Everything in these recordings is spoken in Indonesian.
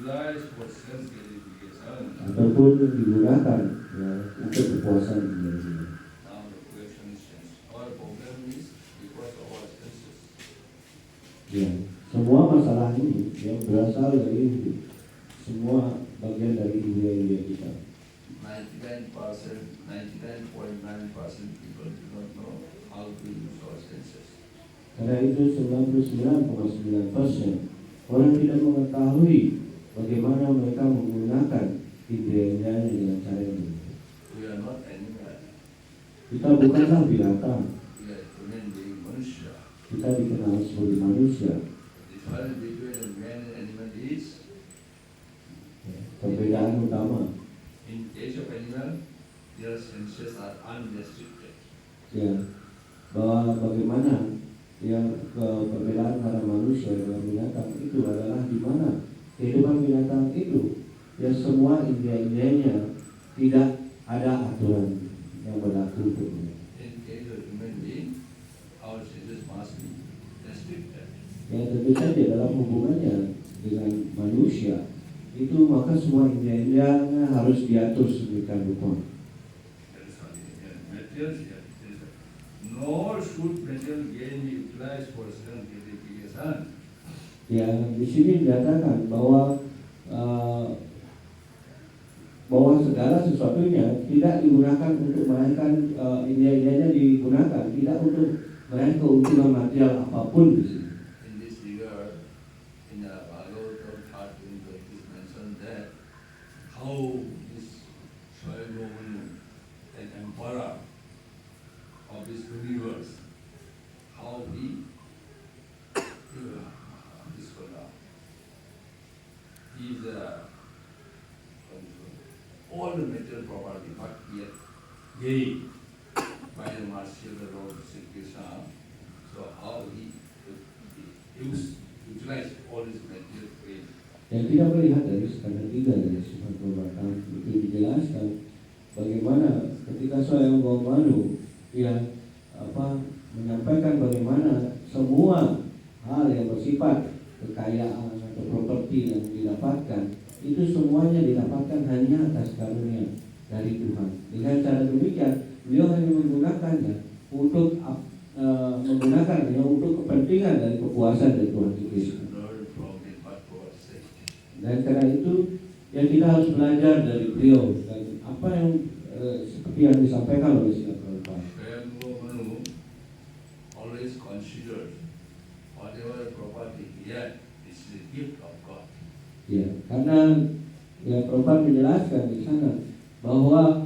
utilized for self gratification. Ataupun digunakan ya, untuk kepuasan diri. Now the question is changed. Our problem is because of our senses. Ya, semua masalah ini yang berasal dari semua bagian dari indera-indera kita. 99.9% people do not know how to use our senses. Karena itu 99,9% orang tidak mengetahui bagaimana mereka menggunakan indera-inderanya dengan cara yang benar. We are not animal. Kita bukanlah binatang. We are human being, manusia. Kita dikenal sebagai manusia. The difference between a man and animal is, Perbedaan utama, in case of animal, their senses are unrestricted. ya, bahwa bagaimana yang perbedaan antara manusia dengan binatang itu adalah di mana kehidupan binatang itu ya semua indera-inderanya tidak ada aturan yang berlaku untuk mereka. In case of human being, our senses must be restricted. Ya tentu saja dalam hubungannya dengan manusia itu maka semua indera-inderanya harus diatur sedemikian rupa. That is why material here. Nor should material gain be utilized for self gratification. Ya di sini dikatakan bahwa bahwa segala sesuatunya tidak digunakan untuk meraihkan indera-inderanya digunakan tidak untuk meraih keuntungan material apapun di sini. In this regard, in the Bhagavatam 13 it is mentioned that how this Swayambhu, an emperor of this universe, how he is all the material property, but yet gained by the mercy of the Lord Sri Krishna. So how he utilize all this material gain. Yang tidak melihat dari skala 3 dari sifat perbuatan itu dijelaskan bagaimana ketika Swayambhu Manu yang menyampaikan bagaimana semua hal yang bersifat kekayaan atau properti yang didapatkan itu semuanya didapatkan hanya atas karunia dari Tuhan. Dengan cara demikian beliau hanya menggunakannya untuk menggunakannya untuk kepentingan dari kepuasan dari Tuhan Yesus. Dan karena itu yang kita harus belajar dari beliau dan apa yang seperti yang disampaikan oleh Srila Prabhupada. Always consider whatever property he had is the gift of God. Ya, karena ya Prabhupada menjelaskan di sana bahwa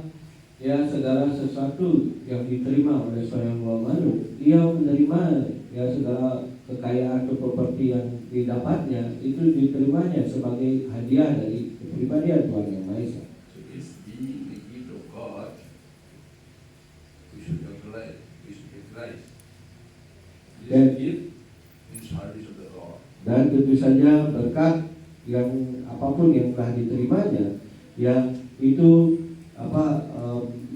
ya segala sesuatu yang diterima oleh Swayambhu Manu, dia menerima ya segala kekayaan atau properti yang didapatnya itu diterimanya sebagai hadiah dari kepribadian Tuhan Yang Maha Esa. So it's being the gift of God, we should utilize. This gift in service of the Lord. Dan tentu saja berkat yang apapun yang telah diterimanya, ya itu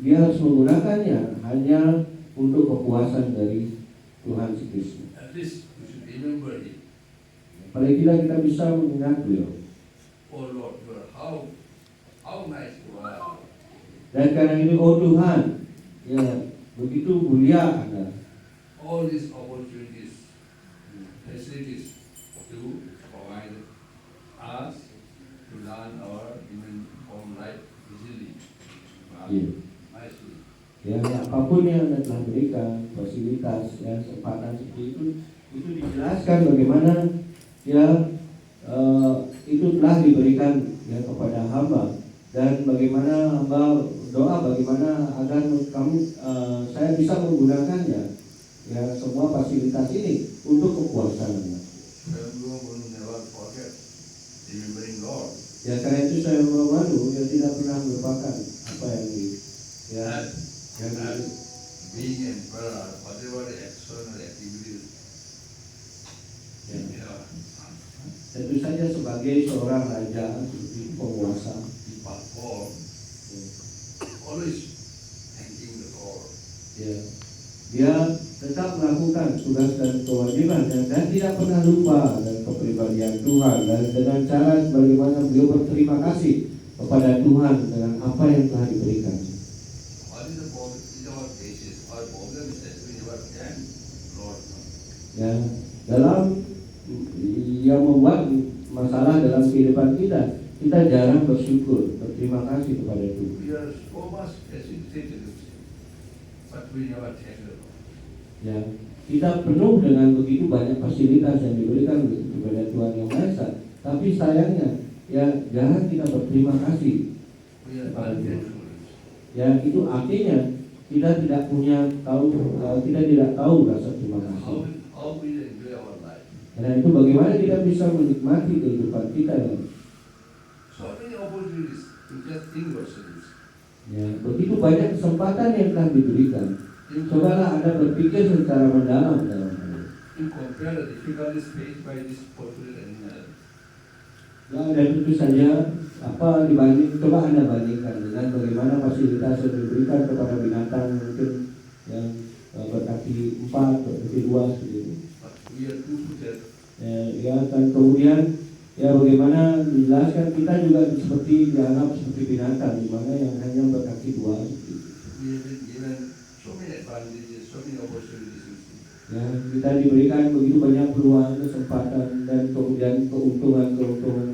dia harus menggunakannya hanya untuk kepuasan dari Tuhan Kristus. At least we should remember it. Paling tidak kita bisa mengingat beliau. Oh Lord, you are how nice you are. Dan karena ini, oh Tuhan, ya begitu mulia Anda. All these opportunities, facilities to provide us to learn our human form life easily. Iya. Nicely. Ya apapun yang Anda telah berikan, fasilitas, ya kesempatan seperti itu dijelaskan bagaimana ya itu telah diberikan ya kepada hamba dan bagaimana hamba doa bagaimana agar saya bisa menggunakannya ya semua fasilitas ini untuk kepuasan. Swayambhu will never forget remembering Lord. Ya karena itu saya malu ya tidak pernah melupakan apa yang Being emperor, whatever the external activities, tentu saja sebagai seorang raja seperti penguasa he perform, always thanking the Lord. ya dia tetap melakukan tugas dan kewajibannya dan tidak pernah lupa dan kepribadian Tuhan dan dengan cara bagaimana beliau berterima kasih kepada Tuhan dengan apa yang telah diberikan. What is the problem? In our cases, our problem is that we never thank Lord. Ya, dalam yang membuat masalah dalam kehidupan kita, kita jarang bersyukur, berterima kasih kepada Tuhan. We are so much facilitated, but we never thank the Lord. Ya, kita penuh dengan begitu banyak fasilitas yang diberikan kepada Tuhan Yang Maha Esa, tapi sayangnya ya jarang kita berterima kasih We are kepada Tuhan. ungrateful. Ya, itu artinya kita tidak tahu rasa terima kasih. How we enjoy our life. Karena itu bagaimana kita bisa menikmati kehidupan kita ya. So many opportunities to just think ourselves. Ya, begitu banyak kesempatan yang telah diberikan. Cobalah Anda berpikir secara mendalam dalam hal ini. You compare the difficulties faced by this fortunate animal. Ya, dan tentu saja coba Anda bandingkan dengan bagaimana fasilitas yang diberikan kepada binatang mungkin yang berkaki 4, berkaki 2 seperti itu. But we are two-footed. Ya, dan kemudian ya bagaimana dijelaskan kita juga seperti dianggap seperti binatang di mana yang hanya berkaki 2 seperti itu. We have been given so many advantages, so many opportunities. Ya, kita diberikan begitu banyak peluang, kesempatan dan kemudian keuntungan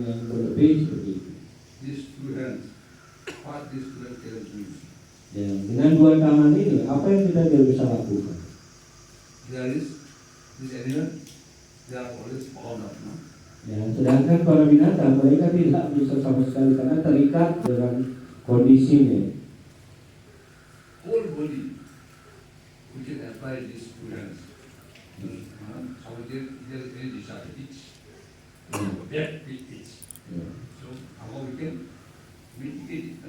yang berlebih seperti itu. These two hands, what these two hands can do. Ya, dengan 2 tangan ini apa yang kita tidak bisa lakukan? There is this animal, they are always bound up, no? Ya, sedangkan para binatang mereka tidak bisa sama sekali karena terikat dengan kondisinya. Whole body, we can apply these two hands. So there is any disadvantage. Back with it. Ya. So how we can mitigate it?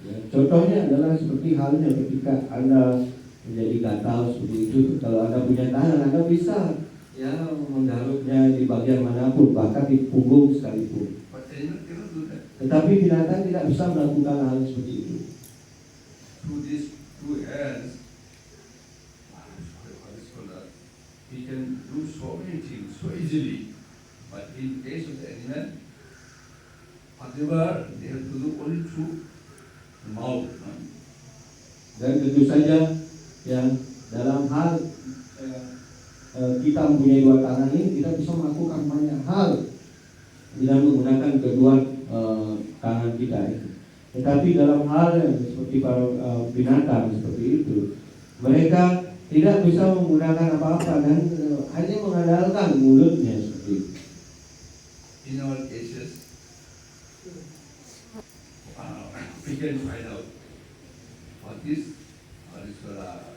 Ya, contohnya adalah seperti halnya ketika Anda menjadi gatal seperti itu. Kalau Anda punya tangan, Anda bisa ya menggaruknya di bagian manapun, bahkan di punggung sekalipun. But animal cannot do that. Tetapi binatang tidak bisa melakukan hal seperti itu. Through these two hands, we can do so many things so easily. But in case of the animal, whatever they have to do only through the mouth. No? Dan tentu saja ya dalam hal kita mempunyai 2 tangan ini, kita bisa melakukan banyak hal dengan menggunakan kedua tangan kita itu. Tetapi dalam hal yang seperti para binatang seperti itu, mereka tidak bisa menggunakan apa-apa dan hanya mengandalkan mulutnya seperti itu. In our cases, we can find out what is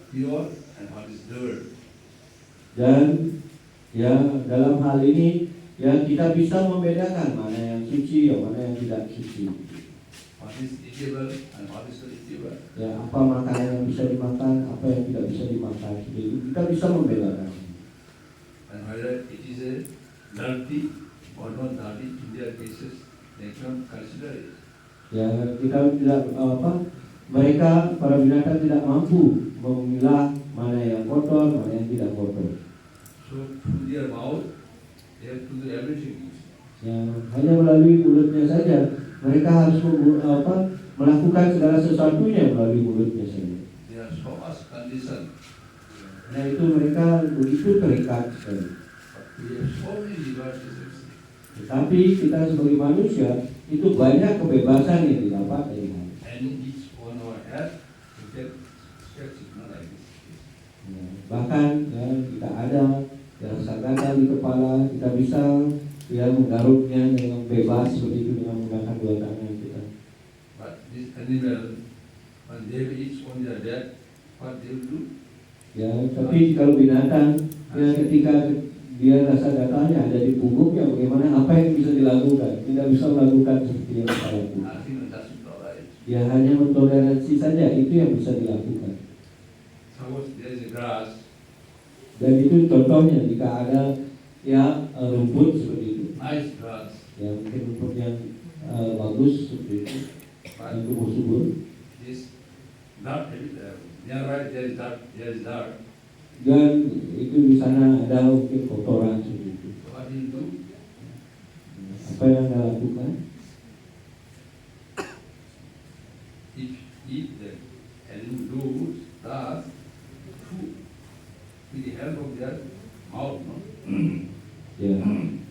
pure and what is dirt. Dan ya dalam hal ini ya kita bisa membedakan mana yang suci, mana yang tidak suci. What is eatable and what is not eatable. Ya, apa makanan yang bisa dimakan, apa yang tidak bisa dimakan. Jadi kita bisa membedakan. And whether it is a dirty or not dirty, in their cases, they cannot consider it. Ya, kita tidak mereka para binatang tidak mampu memilah mana yang kotor, mana yang tidak kotor. So through their mouth, they have to do everything. Ya, hanya melalui mulutnya saja mereka harus melakukan segala sesuatunya melalui mulutnya saja. They are so much conditioned. Nah itu mereka begitu terikat sekali. But we have so many liberties. Tetapi kita sebagai manusia itu banyak kebebasan yang didapat dari Tuhan. And each one of our head, we can stretch it, not like this. Ya, bahkan ya, kita ada rasa gatal di kepala, kita bisa ya menggaruknya dengan bebas seperti itu dengan menggunakan 2 tangan kita. But this animal, when they each on their back, what they will do? Ya, tapi kalau binatang ya ketika dia rasa gatalnya ada di punggungnya, bagaimana apa yang bisa dilakukan? Tidak bisa melakukan seperti yang kita lakukan. Nothing just tolerate. Dia hanya mentoleransi saja, itu yang bisa dilakukan. Suppose there is a grass, Dan itu contohnya jika ada ya rumput seperti itu, nice grass, ya mungkin rumput yang bagus seperti itu, yang tumbuh subur. this dirt, nearby there is dirt, dan itu di sana ada mungkin kotoran seperti itu. What do you do? Apa yang Anda lakukan? If the animal does food with the help of their mouth, no? Ya,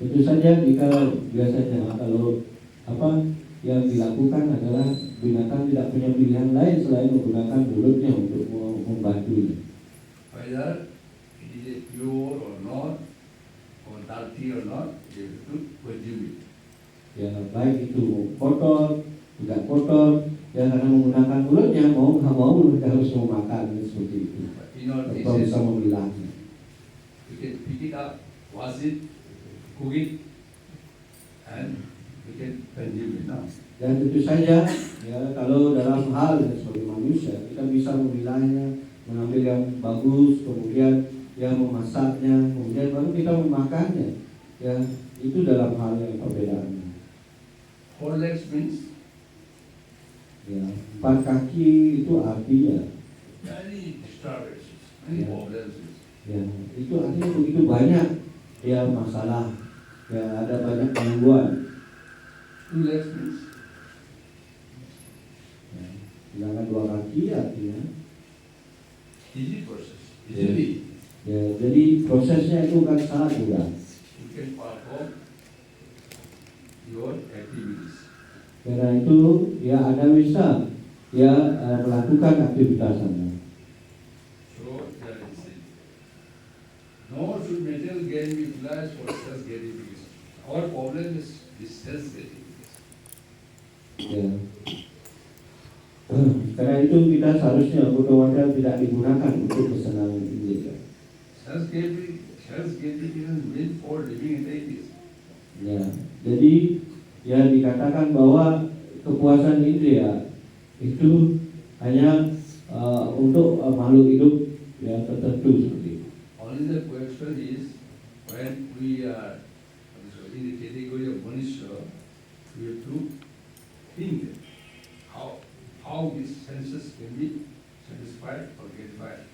tentu saja jika biasanya kalau apa yang dilakukan adalah binatang tidak punya pilihan lain selain menggunakan mulutnya untuk membantunya. Whether it is pure or not, or dirty or not, they have to consume it. Ya, baik itu kotor, tidak kotor, ya karena menggunakan mulutnya mau nggak mau mereka harus memakan seperti itu. But in all Atau cases, bisa memilahnya. you can pick it up, wash it, cook it, and you can consume it now. Dan tentu saja ya kalau dalam hal sebagai manusia kita bisa memilahnya, mengambil yang bagus, kemudian yang memasaknya, kemudian baru kita memakannya. Ya itu dalam hal yang perbedaannya. Four legs means Ya, 4 kaki itu artinya many disturbances, many Yeah. problems. ya itu artinya begitu banyak ya masalah, ya ada banyak gangguan. Two legs means Ya, sedangkan 2 kaki artinya easy process, Yeah. easily. ya jadi prosesnya itu kan sangat mudah. You can perform your activities. Karena itu ya Anda bisa ya melakukan aktivitas Anda. So there is it. Nor should material gain be utilized for self gratification. Our problem is self gratification. Ya. Karena itu kita seharusnya otomatis tidak digunakan untuk kesenangan indera. Self gratification is meant for living entities. Ya, jadi ya dikatakan bahwa kepuasan indera itu hanya untuk makhluk hidup yang tertentu seperti itu. Only the question is when we are in the category of manusia, we have to think how these senses can be satisfied or gratified.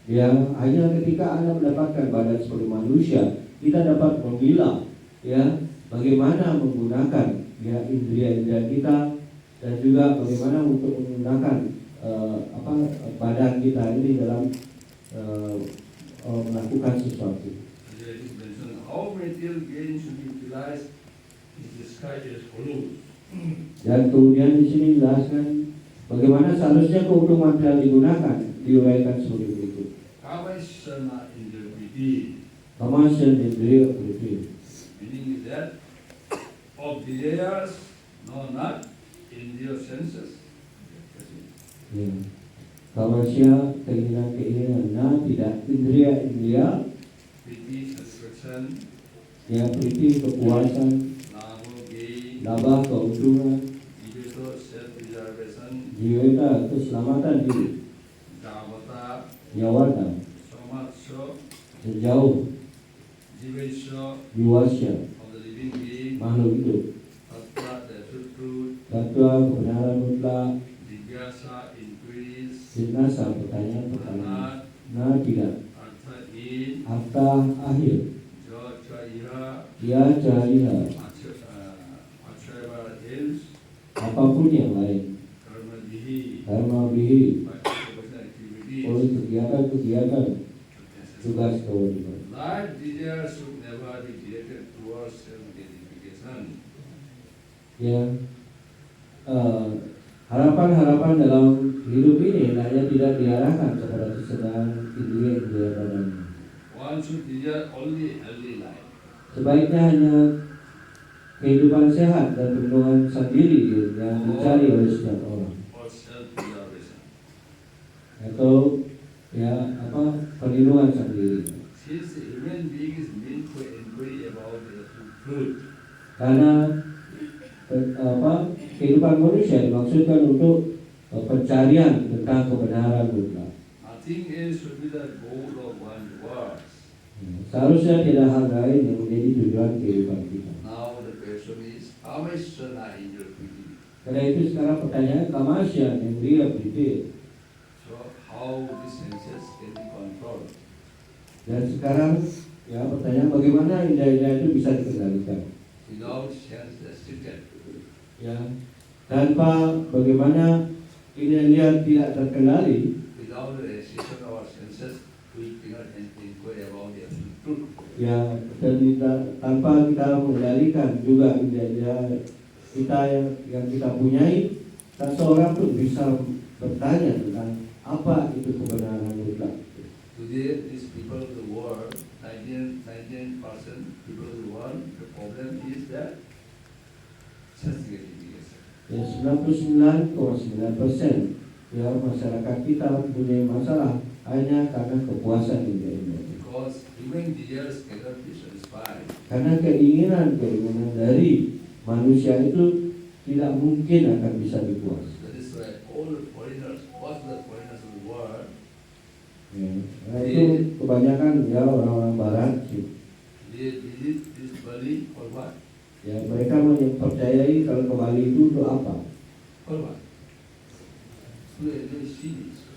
Ya, hanya ketika Anda mendapatkan badan sebagai manusia, kita dapat memilah ya bagaimana menggunakan ya indera-indera kita dan juga bagaimana untuk menggunakan badan kita ini dalam melakukan sesuatu. There is mentioned how material gain should be utilized is described as follows. Dan kemudian di sini dijelaskan bagaimana seharusnya keuntungan material digunakan, diuraikan seperti berikut. Kavaisana indra-priti, Kamasya indriya priti. meaning that of desires, no, not in your senses. Ya. Kamasya keinginan-keinginan, nah tidak indriya, Priti, satisfaction, ya priti kepuasan, labo, gain, laba keuntungan, libido, self-preservation, jiweta keselamatan diri, davata, nyawata somatsya, sejauh jivesya, jiwasya of the living being, makhluk hidup, tattva, the absolute truth, tatwa kebenaran mutlak, jigyasa, inquiries, jinasa pertanyaan-pertanyaan, nah tidak artha in, harta akhir, ja, cha, iha, ya cahaya achayava else, apapun yang lain, karma dihi, karma bihi by occupational activities. oleh kegiatan-kegiatan tugas kewajiban. Life desire should never be directed towards self-gratification. Ya, harapan-harapan dalam hidup ini hanya tidak diarahkan kepada kesenangan indera badannya. One should desire only healthy life. Sebaiknya hanya kehidupan sehat dan perlindungan sendiri yang dicari oleh setiap orang, For self-preservation. atau ya perlindungan sendiri. Since the human being is meant for inquiry about the truth, Karena kehidupan manusia dimaksudkan untuk pencarian tentang kebenaran mutlak. nothing else should be the goal of one's works. Seharusnya tidak hal lain yang menjadi tujuan kehidupan kita. Now the question is, how much sana in your thinking? Karena itu sekarang pertanyaan kamasya yang dia berpikir. So how the senses can be controlled? Dan sekarang ya pertanyaan bagaimana indah-indah itu bisa dikendalikan? Without sense restricted. Ya, tanpa bagaimana indah-indah tidak terkendali. Without the restriction of our senses, we cannot inquire about the absolute truth. Ya, dan tanpa kita mengendalikan juga indah-indah kita yang kita punyai, tak seorang pun bisa bertanya tentang apa itu kebenaran mutlak. Today, these people of the world, 99% people of the world, the problem is that sense gratification. Ya, 99,9% ya masyarakat kita punya masalah hanya karena kepuasan indah-indah. Because human desires cannot be satisfied. Karena keinginan dari manusia itu tidak mungkin akan bisa dipuas. That is why all the foreigners, most of the foreigners of the world, Ya, nah itu kebanyakan ya orang-orang Barat sih. they visit this Bali for what? Ya, mereka mempercayai kalau ke Bali itu untuk apa? For what? To enjoy cities.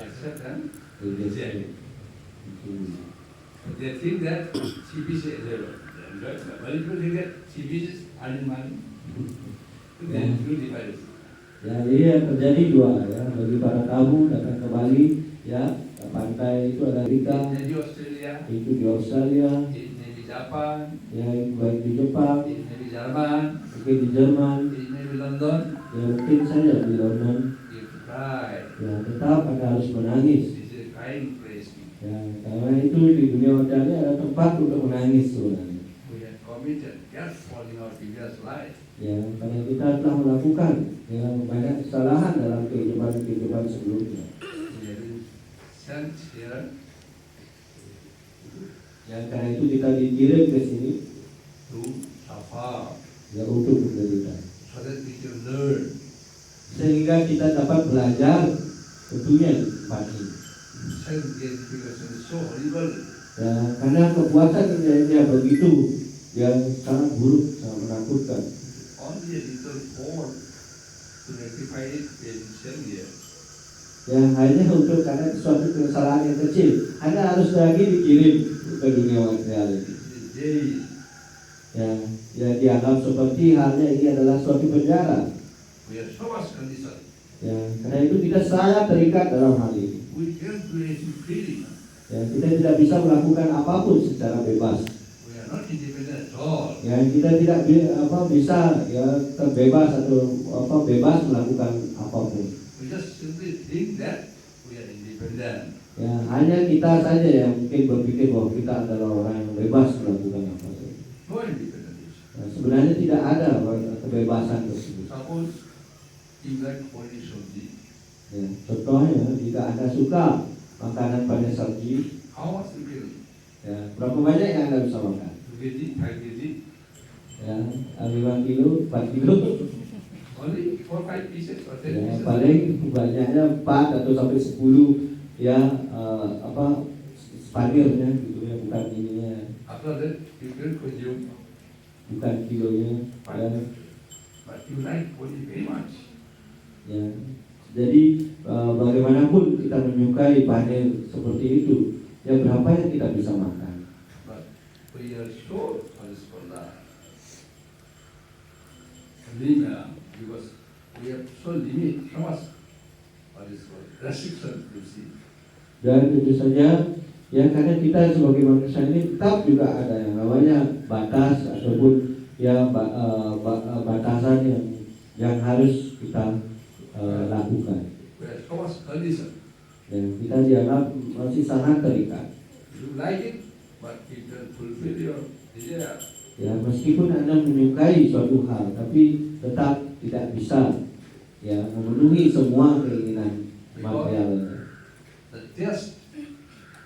Accept and reject. But they think that CBC is enjoyable. Bali people think that CBC is earning money. They do divide it. Ya, jadi yang terjadi dua ya, bagi para tamu datang ke Bali ya, ke pantai itu ada Amerika, In Australia, itu di Australia, in maybe Japan, ya baik di Jepang, in maybe German, mungkin di Jerman, in maybe London, ya mungkin saja di London. you cry. Ya, tetap Anda harus menangis. This is a crying place. Ya, karena itu di dunia modern ada tempat untuk menangis sebenarnya. We have committed just for in our previous life. Ya, karena kita telah melakukan ya banyak kesalahan dalam kehidupan sebelumnya. We have been sent here Ya, karena itu kita dikirim ke sini to suffer, ya untuk menderita. so that we can learn. Sehingga kita dapat belajar tentunya di tempat ini. Self gratification is so horrible. Ya, karena kepuasan yang begitu yang sangat buruk, sangat menakutkan. Only a little more to rectify it in 10 years. Ya, hanya untuk karena suatu kesalahan yang kecil, Anda harus lagi dikirim ke dunia reality. Days. Ya dianggap seperti halnya ini adalah suatu penjara. We are so much conditioned. Ya, karena itu kita sangat terikat dalam hal ini. We can't do anything freely. Ya, kita tidak bisa melakukan apapun secara bebas. We are not independent at all. Ya, kita tidak bisa ya terbebas atau bebas melakukan apapun. We just simply think that we are independent. Ya, hanya kita saja yang mungkin berpikir bahwa kita adalah orang yang bebas melakukan apa saja. No independence. Ya, sebenarnya tidak ada kebebasan tersebut. Suppose you like Polish sabji. Ya, contohnya jika Anda suka makanan pakai saji, How much you can? ya, berapa banyak yang Anda bisa makan? 2 kg, 5 kg, Ya, 5 kilo, 4 kilo. only 4, 5 pieces or 10 Ya, pieces. paling banyaknya 4 atau sampai 10 ya spanirnya gitu ya, bukan ininya, After that, you can consume, bukan kilonya ya. but you like Polish very much. Ya. Jadi bagaimanapun kita menyukai panir seperti itu, ya berapa yang kita bisa makan. But we are so punished for that. Because we have so much restriction, you see. Dan tentu saja ya karena kita sebagai manusia ini tetap juga ada yang namanya batas ataupun ya batasan yang harus kita lakukan. We have so much condition. Dan kita dianggap masih sangat terikat. You like it, but it can fulfill your desire. Ya, meskipun Anda menyukai suatu hal, tapi tetap tidak bisa ya memenuhi semua keinginan material. The test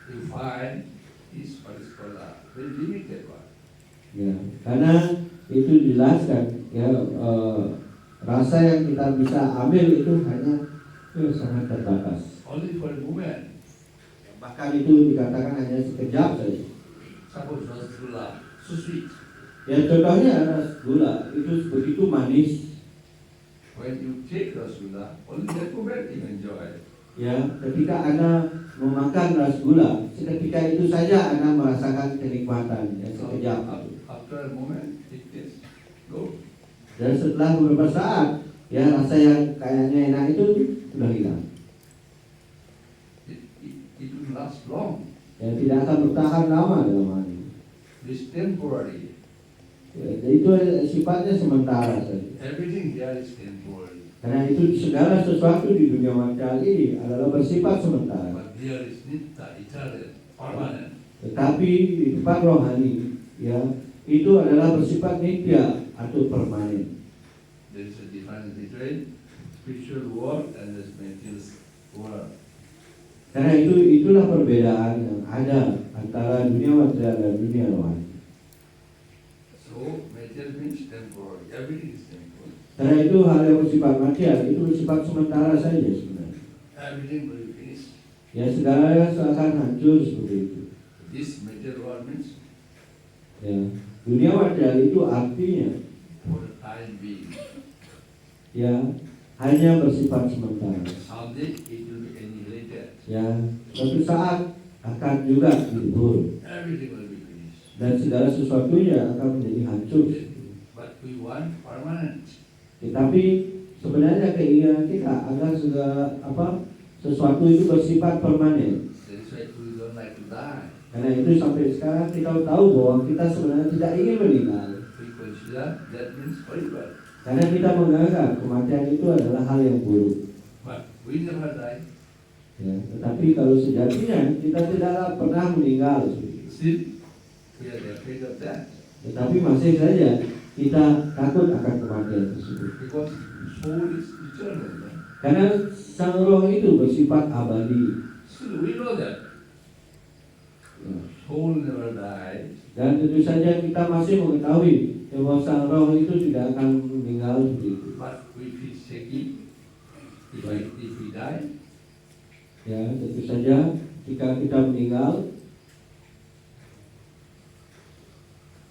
you find is what is called a very limited one. Ya, karena itu dijelaskan ya rasa yang kita bisa ambil itu hanya sangat terbatas. Only for a moment. Bahkan itu dikatakan hanya sekejap saja. Suppose rasgulla, so sweet. Ya contohnya ada gula itu begitu manis. When you take rasgulla, only that moment you enjoy. ya, ketika Anda memakan ras gula, seketika itu saja Anda merasakan kenikmatan yang sekejap. After a moment, it gets go. Dan setelah beberapa saat, ya rasa yang kayaknya enak itu sudah hilang. It will last long. Ya, tidak akan bertahan lama dalam hal ini. It's temporary. Ya, itu sifatnya sementara saja. Everything here is temporary. Karena itu segala sesuatu di dunia material ini adalah bersifat sementara. But here is nitya, eternal, permanent. Tetapi di tempat rohani, ya itu adalah bersifat nitya atau permanen. There is a difference between spiritual world and the material world. Karena itulah perbedaan yang ada antara dunia material dan dunia rohani. So material means temporary. Everything is temporary. Karena itu hal yang bersifat material itu bersifat sementara saja sebenarnya. Everything will be finished. Ya segalanya akan hancur seperti itu. This material world means Ya, dunia material itu artinya for the time being. ya hanya bersifat sementara. Someday it will be annihilated. Ya, suatu saat akan juga dilebur Everything will be finished. dan segala sesuatunya akan menjadi hancur. But we want permanent. Tetapi sebenarnya keinginan kita agar sesuatu itu bersifat permanen. That is why we don't like to die. Karena itu sampai sekarang kita tahu bahwa kita sebenarnya tidak ingin meninggal. We consider that means horrible. Karena kita menganggap kematian itu adalah hal yang buruk. But we never die. Ya, tetapi kalau sejatinya kita tidaklah pernah meninggal. Still, we are afraid of that. Tetapi masih saja kita takut akan kematian tersebut. Because soul is eternal. Right? Karena sang roh itu bersifat abadi. Still, we know that. Ya. Soul never dies. Dan tentu saja kita masih mengetahui bahwa sang roh itu tidak akan meninggal seperti itu. But we feel shaky if we die. Ya, tentu saja jika kita meninggal,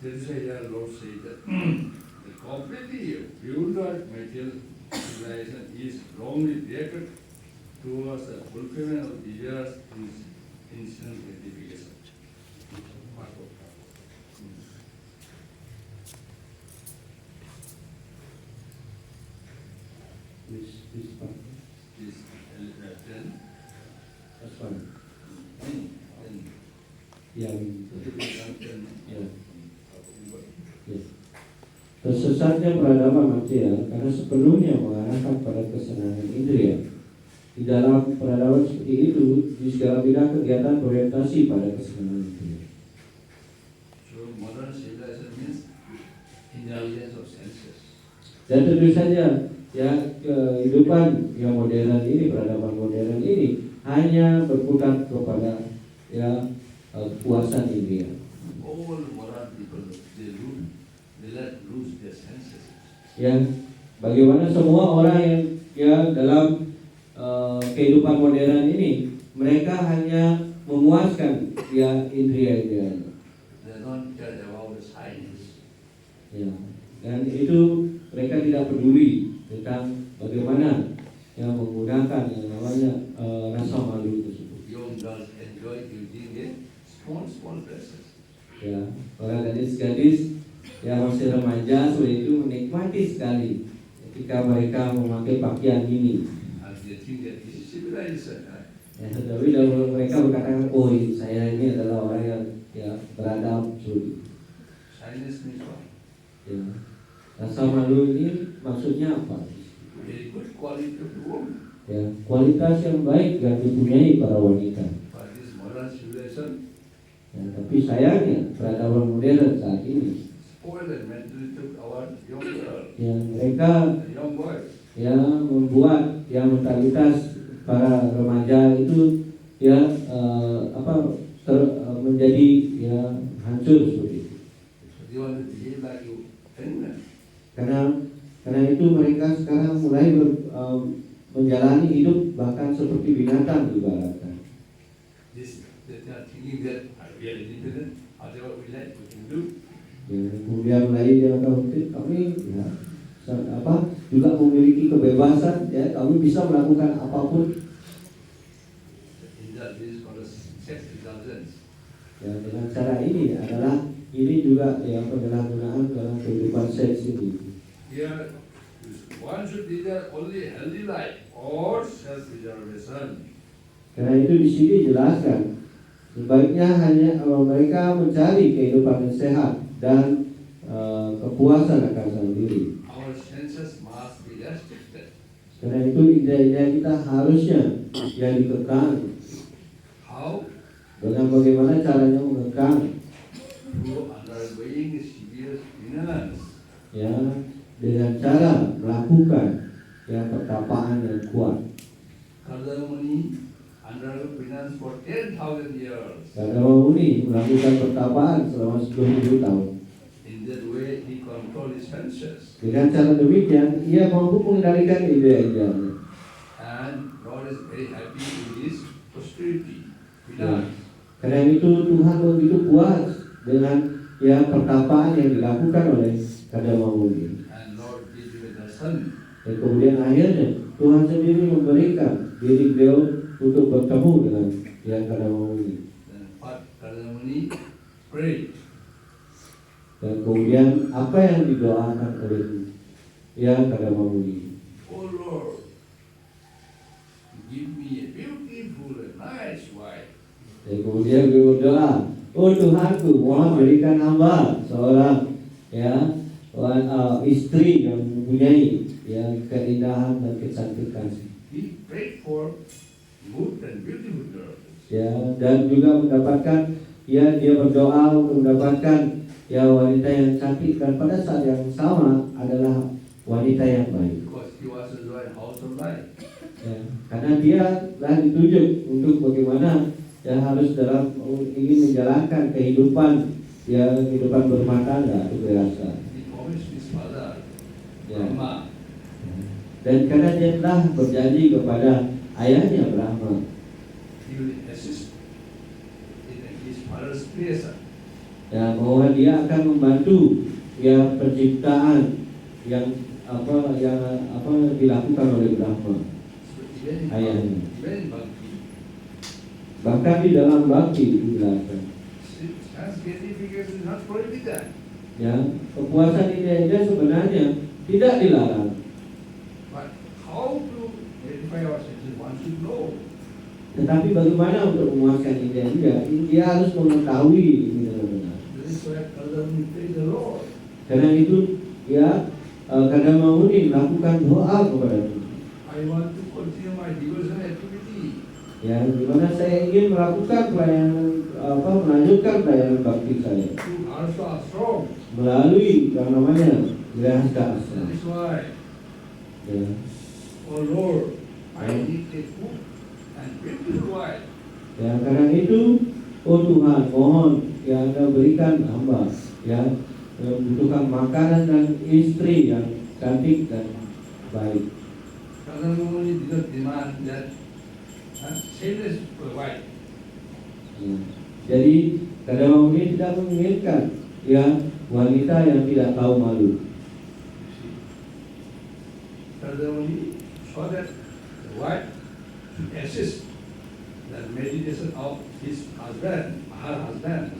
That is why our Lord said that the completely pure material civilization is wrongly directed towards the fulfillment of desires in instant gratification. this part, This then that's fine. then Ya, yeah. yes. Tersesatnya peradaban material karena sepenuhnya mengarahkan pada kesenangan indria. Di dalam peradaban seperti itu, di segala bidang kegiatan berorientasi pada kesenangan indria. So modern civilization means indulgence of senses. Dan tentu saja ya kehidupan yang modern ini, peradaban modern ini hanya berputar kepada ya kepuasan indria. All modern people they let loose their senses. Ya, bagaimana semua orang yang ya dalam kehidupan modern ini mereka hanya memuaskan ya indria-indrianya. They don't care about the science. Ya, dan itu mereka tidak peduli tentang bagaimana yang menggunakan yang namanya rasa malu tersebut. Young girls enjoy using it. Small dresses. Ya, para gadis-gadis yang masih remaja seperti itu menikmati sekali ketika mereka memakai pakaian ini. And they think that this is civilization. Right? Ya, tapi lalu mereka berkata, oh saya ini adalah orang yang ya beradab suri. Shyness means what? Ya, rasa malu ini maksudnya apa? Very good quality of the woman. Ya, kualitas yang baik yang dipunyai para wanita. But this modern civilization Ya, tapi sayangnya peradaban modern saat ini, spoiled and mentally took our young girl, ya mereka young boys. ya membuat yang mentalitas para remaja itu ya menjadi ya hancur seperti itu. They want to behave like you animal. Karena itu mereka sekarang mulai menjalani hidup bahkan seperti binatang ibaratnya. They are thinking that we are independent, whatever we like we can do. Ya, kemudian mulai dia kami ya juga memiliki kebebasan ya, kami bisa melakukan apapun. Ya, dengan cara ini adalah ini juga yang penyalahgunaan dalam kehidupan seks ini. Here, one should lead only healthy life or self-preservation. Karena itu di sini dijelaskan sebaiknya hanya mereka mencari kehidupan yang sehat dan kepuasan akan sendiri. Our senses must be restricted. Karena itu indera-indera kita harusnya yang dikekang. How? Dengan bagaimana caranya mengekang? Through undergoing severe penance. Ya, dengan cara melakukan yang pertapaan yang kuat. Kardamuni undergo penance for 10,000 years. Kardamuni melakukan pertapaan selama 10.000 tahun. In that way, he controlled his senses. Dengan cara demikian, ia mampu mengendalikan indera-inderanya. And God is very happy with his austerity. Ya. Karena itu Tuhan begitu puas dengan ya pertapaan yang dilakukan oleh Kardamuni. And Lord gave him the son. Dan kemudian akhirnya Tuhan sendiri memberikan diri beliau untuk bertemu dengan yang Kardamuni. Then what Kardamuni prayed. Dan kemudian apa yang didoakan oleh yang Kardamuni? Oh Lord, give me a beautiful and nice wife. Dan kemudian beliau berdoa, oh Tuhanku, mohon berikan hamba seorang istri yang mempunyai keindahan dan kecantikan. He prayed for good and beautiful girls. Ya, dan juga mendapatkan dia berdoa untuk mendapatkan wanita yang cantik, dan pada saat yang sama adalah wanita yang baik. Because he was enjoying household life. Ya, karena dia telah ditunjuk untuk bagaimana harus ingin menjalankan kehidupan berumah tangga itu berasa. He promised his father, Ya. Brahma, Dan karena dia telah berjanji kepada ayahnya Brahma, he will assist in his father's creation. bahwa dia akan membantu penciptaan yang dilakukan oleh Brahma, So even in ayahnya. Bhakti, Bahkan di dalam bakti dijelaskan, sense gratification is not prohibited. kepuasan indera sebenarnya tidak dilarang. But how to gratify our senses, one should know. Tetapi bagaimana untuk memuaskan indera? Dia harus mengetahui ini dengan benar. That is why Kardamuni prayed the Lord. Karena itu Kardamuni melakukan doa kepada Tuhan. I want to continue my devotional activity. Di mana saya ingin melakukan melanjutkan pelayanan bakti saya To also strong. melalui yang namanya Grihastha That Ashram. is why, Ya. oh Lord, I need a good and beautiful wife. Karena itu, oh Tuhan, mohon Anda berikan hamba membutuhkan makanan dan istri yang cantik dan baik. Kardamuni did not demand that shameless wife. Jadi Kardamuni tidak menginginkan wanita yang tidak tahu malu. Kardamuni saw that the wife should assist the meditation of his husband, her husband.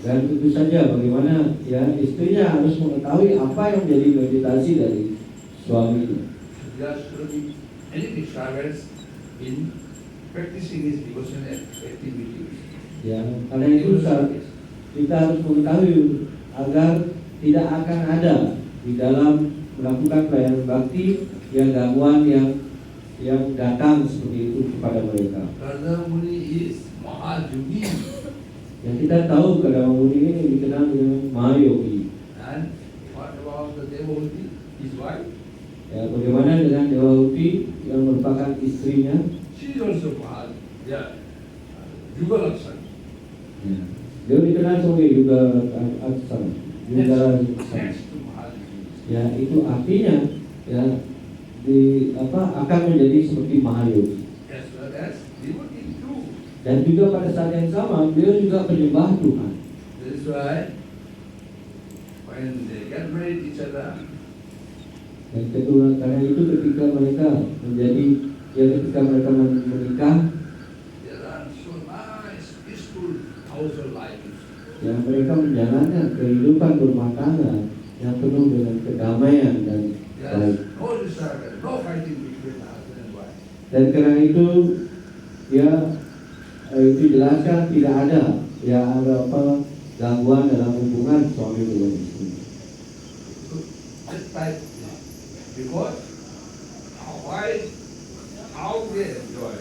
Dan tentu saja bagaimana istrinya harus mengetahui apa yang menjadi meditasi dari suaminya. There should be any disturbance in practicing his devotional activities. Karena itu kita harus mengetahui agar tidak akan ada di dalam melakukan pelayanan bakti gangguan yang datang seperti itu kepada mereka. Kardamuni is Mahayogi. Yang kita tahu Kardamuni ini dikenal dengan Mahayogi. And what about the devotee, his wife? Bagaimana dengan Dewahuti yang merupakan istrinya? She is also Mahayogi. Yeah. Yuga Lakshana. Dia dikenal sebagai juga Aksara. Juga Next to Mahayogi. Itu artinya akan menjadi seperti Mahayogi. As well as devotee too. Dan juga pada saat yang sama beliau juga penyembah Tuhan. That is why when they get married each other, Dan kedua, karena itu ketika mereka menikah, there are so nice, peaceful household life. Ya, mereka menjalankan kehidupan rumah tangga yang penuh dengan kedamaian dan baik. There's no disturbance, no fighting between husband and wife. Dan karena itu ya itu jelaskan tidak ada ya ada apa gangguan dalam hubungan suami dengan istri. So, just like because why, how they enjoy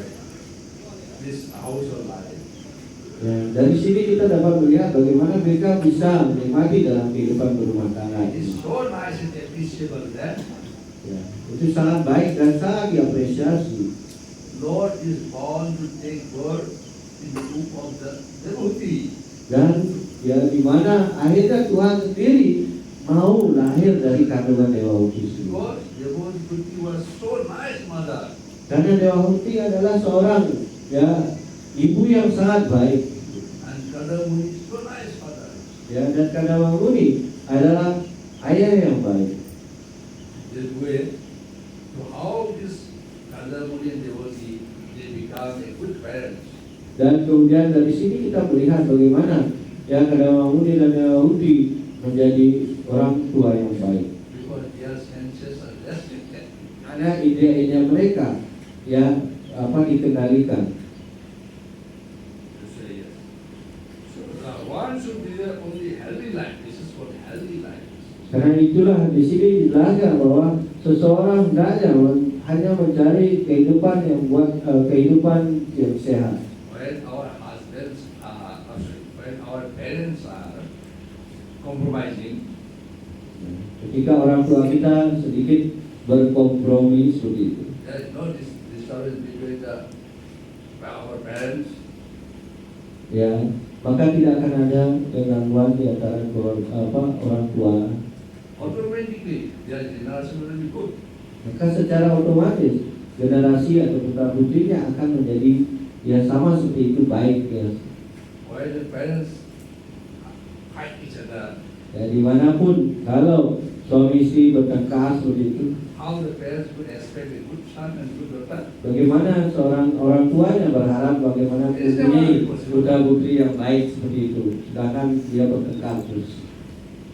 this household life. Ya, dari sini kita dapat melihat bagaimana mereka bisa menikmati dalam kehidupan berumah tangga. It's so nice and appreciable that Ya, itu sangat baik dan sangat diapresiasi. Lord is born to take birth in the womb of the devotee. Dan ya di mana akhirnya Tuhan sendiri mau lahir dari kandungan Dewa Huti sendiri. Because devotee was so nice mother. Karena Dewa Huti adalah seorang ya ibu yang sangat baik. And Kadamuni is so nice father. Ya, dan Kadamuni adalah ayah yang baik. This way, so how this Kadamuni and devotee, they become a good parents. Dan kemudian dari sini kita melihat bagaimana ya Kadamuni dan Dewa Huti menjadi orang tua yang baik. Because their senses are restricted. Karena ide-ide mereka ya dikendalikan. To say yes. So one should be there only healthy life. This is called healthy life. Karena itulah di sini dijelaskan bahwa seseorang hendaknya hanya mencari kehidupan yang kehidupan yang sehat. When our husbands are, when our parents are compromising, Ketika orang tua kita sedikit berkompromi seperti itu, there is no disturbance between our parents. ya maka tidak akan ada gangguan di antara orang tua. Automatically, their generation will be good. Maka secara otomatis generasi atau putra putrinya akan menjadi ya sama seperti itu baik ya. While the parents fight each other, Ya dimanapun kalau suami istri bertengkar seperti itu, how the parents would expect a good son and good daughter. bagaimana seorang orang tuanya berharap bagaimana mempunyai putra putri yang baik seperti itu, sedangkan dia bertengkar terus.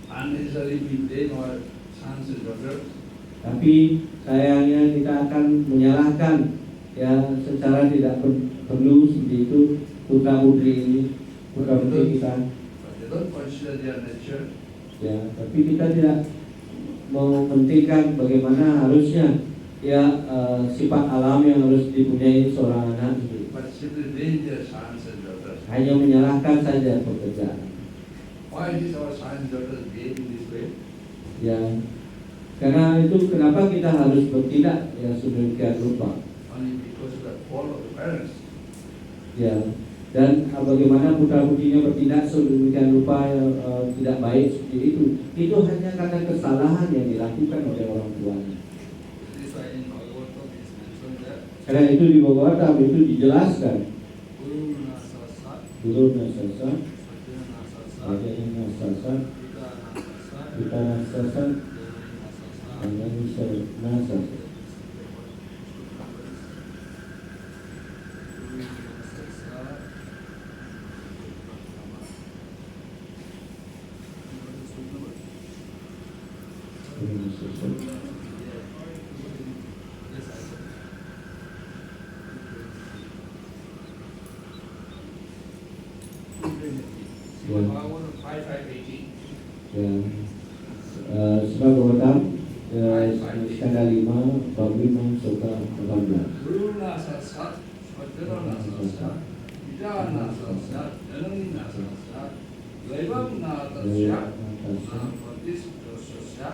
Unnecessarily we blame our sons and daughters. Tapi sayangnya kita akan menyalahkan ya secara tidak perlu seperti itu putra putri ini, putra putri kita. But they don't consider their nature. Ya, tapi kita tidak mementingkan bagaimana harusnya ya sifat alam yang harus dipunyai seorang anak. But simply blame their sons and daughters. Hanya menyalahkan saja pekerjaan. Why is our sons and daughters behave in this way? Ya, karena itu kenapa kita harus bertindak ya sedemikian rupa. Only because of the fault of the parents. Ya, dan bagaimana putra putrinya bertindak sedemikian rupa tidak baik seperti itu hanya karena kesalahan yang dilakukan oleh orang tuanya. This is why in Bhagavatam it is mentioned that Karena itu di Bhagavatam itu dijelaskan Guru Nasasa, Guru Nasasa, Satya Nasasa, Raja Nasasa, Pita Nasasa, Kita Nasasa, Devi Nasasa, dan Nasasa. Bhagavatam 5:5-18. Ya, Surah Bhagavatam skala 5 bab 5 suka 18. Guru Nasasa, Satya Nasasa, Pita Nasasa, Devi Nasasa, Devam Nasasa, Napatistasya,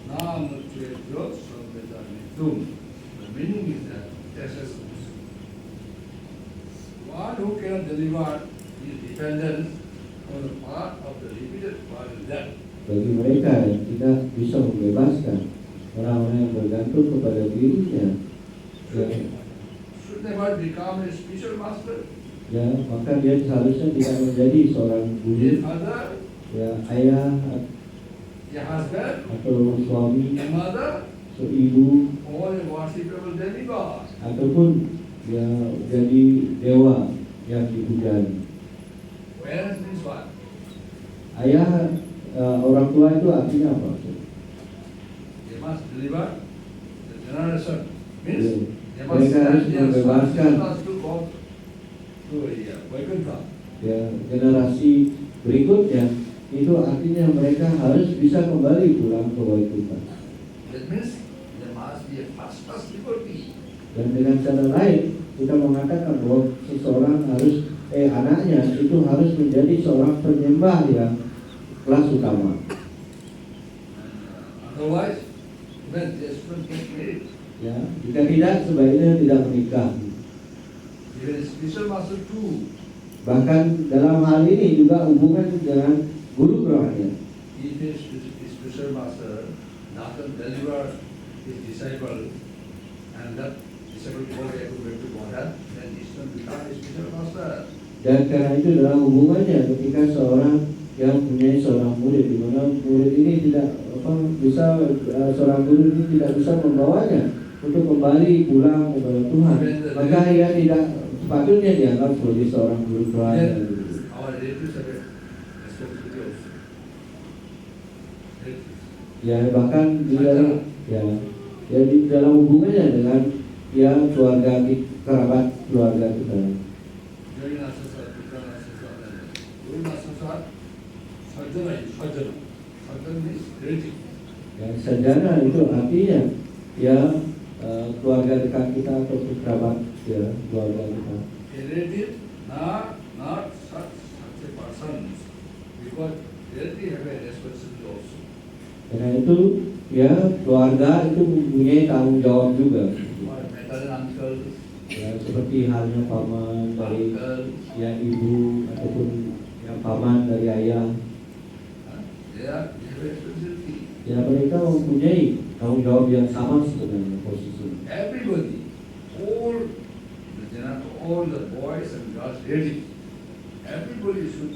Namutyedyo Samvedanitum. The meaning is that possessiveness. One who cannot deliver is dependent on the part of the repeated part is that. Bagi mereka yang tidak bisa membebaskan orang-orang yang bergantung kepada dirinya, ya, Should never become a spiritual master. ya maka dia seharusnya tidak menjadi seorang guru, His mother, ya ayah a husband, atau suami, a mother, atau ibu, or a worshipable demigod. ataupun ya jadi dewa yang dipujani. Parents means what? Ayah, orang tua itu artinya apa? They must deliver the generation. Means Ya, they must mereka harus stand their membebaskan sons to go to Vaikuntha. ya, generasi berikutnya. Itu artinya mereka harus bisa kembali pulang ke Vaikuntha. That means there must be a first devotee. Dan dengan cara lain kita mengatakan bahwa seseorang harus anaknya itu harus menjadi seorang penyembah yang kelas utama. Otherwise, when they shouldn't get married. Ya, jika tidak sebaiknya tidak menikah. Even spiritual master too. Bahkan dalam hal ini juga hubungan dengan guru rohani. If a spiritual master doesn't deliver his disciple and that disciple go back to Godhead, then he shouldn't become a spiritual master. Dan karena itu dalam hubungannya ketika seorang yang punya seorang murid, di mana murid ini tidak bisa seorang guru ini tidak bisa membawanya untuk kembali pulang kepada Tuhan, maka ia tidak sepatutnya dianggap sebagai seorang guru rohani. Then our relatives have a responsibility also. Ya, bahkan di dalam di dalam hubungannya dengan keluarga kerabat keluarga kita. During Asasat, Vikram Asasat, during Asasat, Sajjana means relative. Ya, sajana itu artinya keluarga dekat kita atau kerabat keluarga kita. A relative, not such a person, because relative have a responsibility also. Karena itu keluarga itu mempunyai tanggung jawab juga. Maternal uncle, Ya, seperti halnya paman dari uncle, ibu ataupun paman dari ayah. they have a responsibility. Ya, mereka mempunyai tanggung jawab yang sama sebenarnya posisi. Everybody, all the boys and girls, relative, everybody should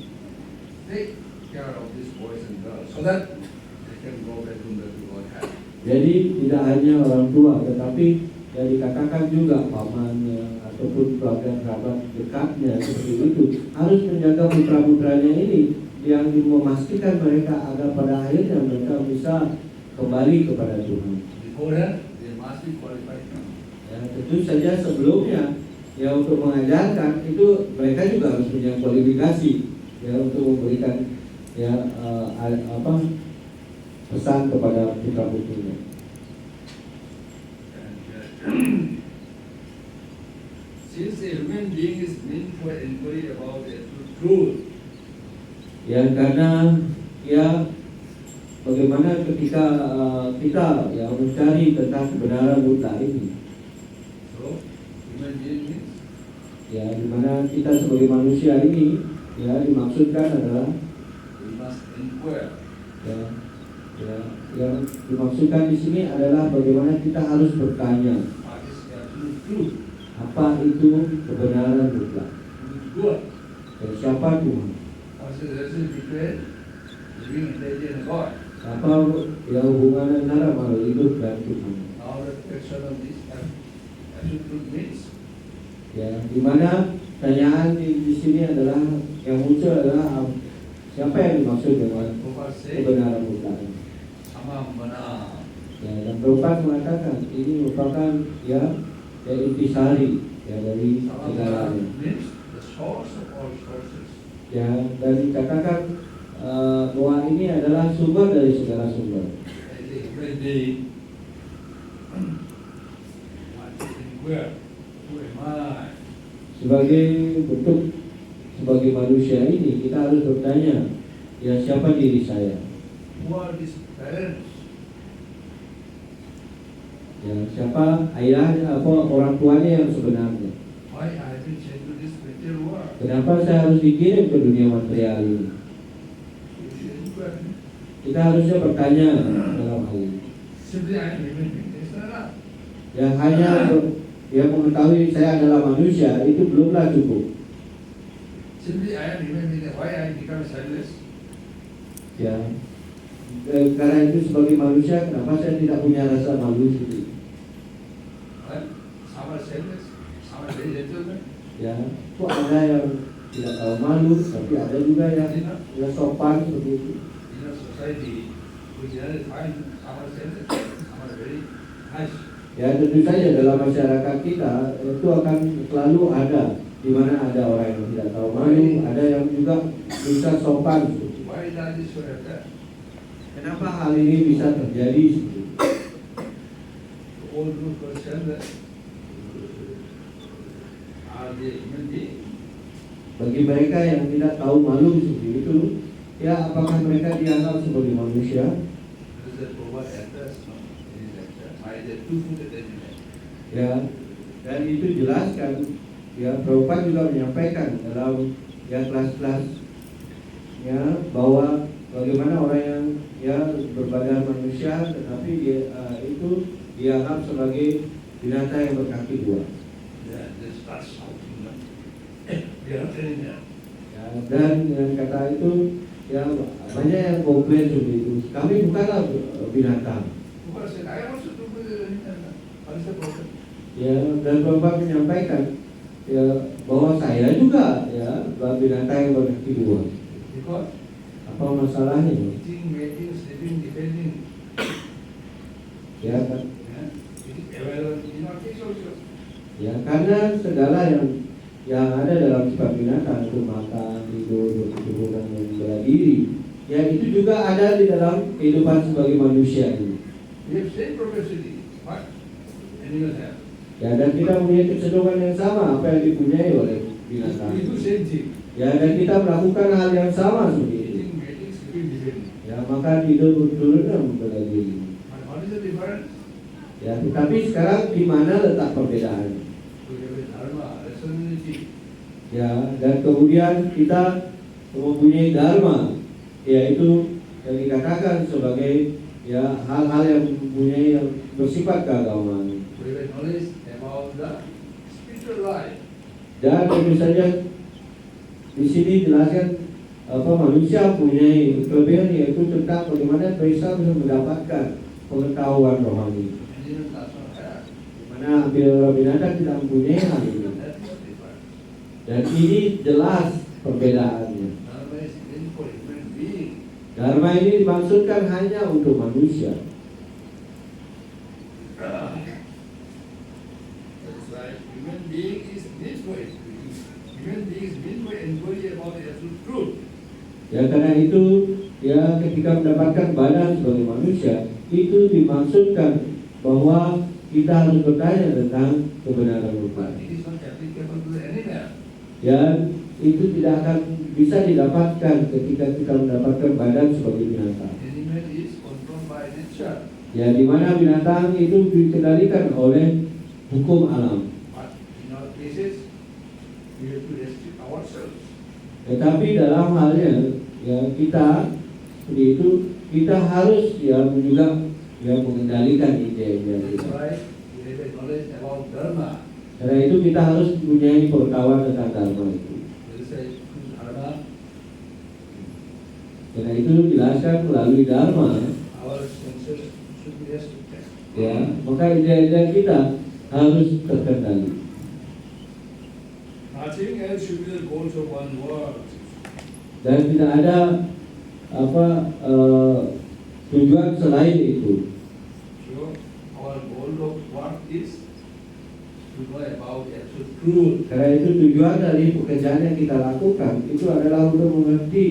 take care of these boys and girls so that they can go back to Godhead. Jadi tidak hanya orang tua, tetapi yang dikatakan juga pamannya ataupun keluarga kerabat dekatnya seperti itu harus menjaga putra-putranya ini yang memastikan mereka agar pada akhirnya mereka bisa kembali kepada Tuhan. Beforehand, they must be qualified. Ya, tentu saja sebelumnya untuk mengajarkan itu mereka juga harus punya kualifikasi untuk memberikan pesan kepada putra-putrinya. Since a human being is meant for inquiry about the truth, Ya, karena bagaimana ketika kita mencari tentang kebenaran buta ini. so human being means Di mana kita sebagai manusia ini dimaksudkan adalah we must inquire. yang dimaksudkan di sini adalah bagaimana kita harus bertanya What is absolute truth? apa itu kebenaran mutlak Who is God? dan siapa Tuhan, What is the relation between living entity and God? apa hubungan antara makhluk hidup dan Tuhan. Now the question of this absolute truth means Di mana tanyaan di sini adalah yang muncul adalah siapa yang dimaksud dengan Prabhupada say, kebenaran mutlak. Samam Mana. Dan Prabhupada mengatakan ini merupakan intisari dari Samam Mana segalanya. means the source of all sources. Dan dikatakan bahwa ini adalah sumber dari segala sumber. As a human being, what is inquire? Who am I? Sebagai manusia ini kita harus bertanya, siapa diri saya? Who are these parents? Siapa ayah orang tuanya yang sebenarnya? Why I have been sent to this material world? Kenapa saya harus dikirim ke dunia material ini? You should inquire. Kita harusnya bertanya dalam hal ini. Simply I am human being. That's not enough. Yang hanya mengetahui saya adalah manusia itu belumlah cukup. Simply I am human being. Why I become selfless? Karena itu sebagai manusia kenapa saya tidak punya rasa malu sendiri? Well, some are selfless, some are very gentlemen. Kok ada yang tidak tahu malu, tapi ada juga yang sopan seperti itu. In a society, we generally find some are sensitive, some are very nice. Ya tentu saja dalam masyarakat kita itu akan selalu ada di mana ada orang yang tidak tahu malu, ada yang juga bisa sopan. Why does this so happen? Kenapa hal ini bisa terjadi? All those persons are the human beings. Bagi mereka yang tidak tahu malu seperti itu, ya apakah mereka dianggap sebagai manusia? There is a proper address, no? In his lecture, by the two-footed animal. Ya, dan itu jelaskan. Ya, Prabhupada juga menyampaikan dalam ya kelas-kelasnya bahwa bagaimana orang yang ya berbadan manusia, tetapi dia itu dianggap sebagai binatang yang berkaki dua. They start shouting, no? They are telling them. Ya, dan dengan kata itu ya banyak yang komplain seperti itu. Kami bukanlah binatang. Who said, I also do with the animal. What is the problem? Ya, dan Bapak menyampaikan ya bahwa saya juga ya binatang yang berkaki dua. Because Apa masalahnya? eating, mating, sleeping, defending, Ya kan? it is available in our case also. Ya karena segala yang ada dalam sifat binatang itu makan, tidur, bertubuh dan bela diri, ya itu juga ada di dalam kehidupan sebagai manusia ini. We have same propensity, what animals have. Ya dan kita punya kecenderungan yang sama apa yang dipunyai oleh binatang. We do same thing. Ya dan kita melakukan hal yang sama seperti itu. Eating, mating, sleeping, defending. Ya maka tidur, bertubuh dan bela diri. But what is the difference? Ya tetapi sekarang di mana letak perbedaan? We have a dharma, rationality. Ya dan kemudian kita mempunyai dharma, yaitu yang dikatakan sebagai ya hal-hal yang mempunyai yang bersifat keagamaan. We have a knowledge about the spiritual life. Dan tentu saja di sini jelaskan apa manusia mempunyai kelebihan yaitu tentang bagaimana bisa mendapatkan pengetahuan rohani. Animals does not have. Di mana binatang tidak mempunyai hal ini. That is the difference. Dan ini jelas perbedaannya. Dharma is meant for human being. Dharma ini dimaksudkan hanya untuk manusia. That's right. Human being is meant for it. Human being is meant for inquiry about the absolute truth. Ya karena itu ya ketika mendapatkan badan sebagai manusia itu dimaksudkan bahwa kita harus bertanya tentang kebenaran But Tuhan. it is not applicable to the animal. Ya itu tidak akan bisa didapatkan ketika kita mendapatkan badan sebagai binatang. Animal is controlled by nature. Ya di mana binatang itu dikendalikan oleh hukum alam. But in our cases, we have to restrict ourselves. Tetapi dalam halnya ya kita seperti itu kita harus ya juga ya mengendalikan ide-ide That's kita. why we have a knowledge about dharma. Karena itu kita harus mempunyai pengetahuan tentang dharma itu. There is a dharma. Karena itu dijelaskan melalui dharma Our senses should be restricted. ya maka ide-ide kita harus terkendali. Nothing else should be the goals of one world. Dan tidak ada tujuan selain itu. So our goal of work is to know about the absolute truth. Karena itu tujuan dari pekerjaan yang kita lakukan itu adalah untuk mengerti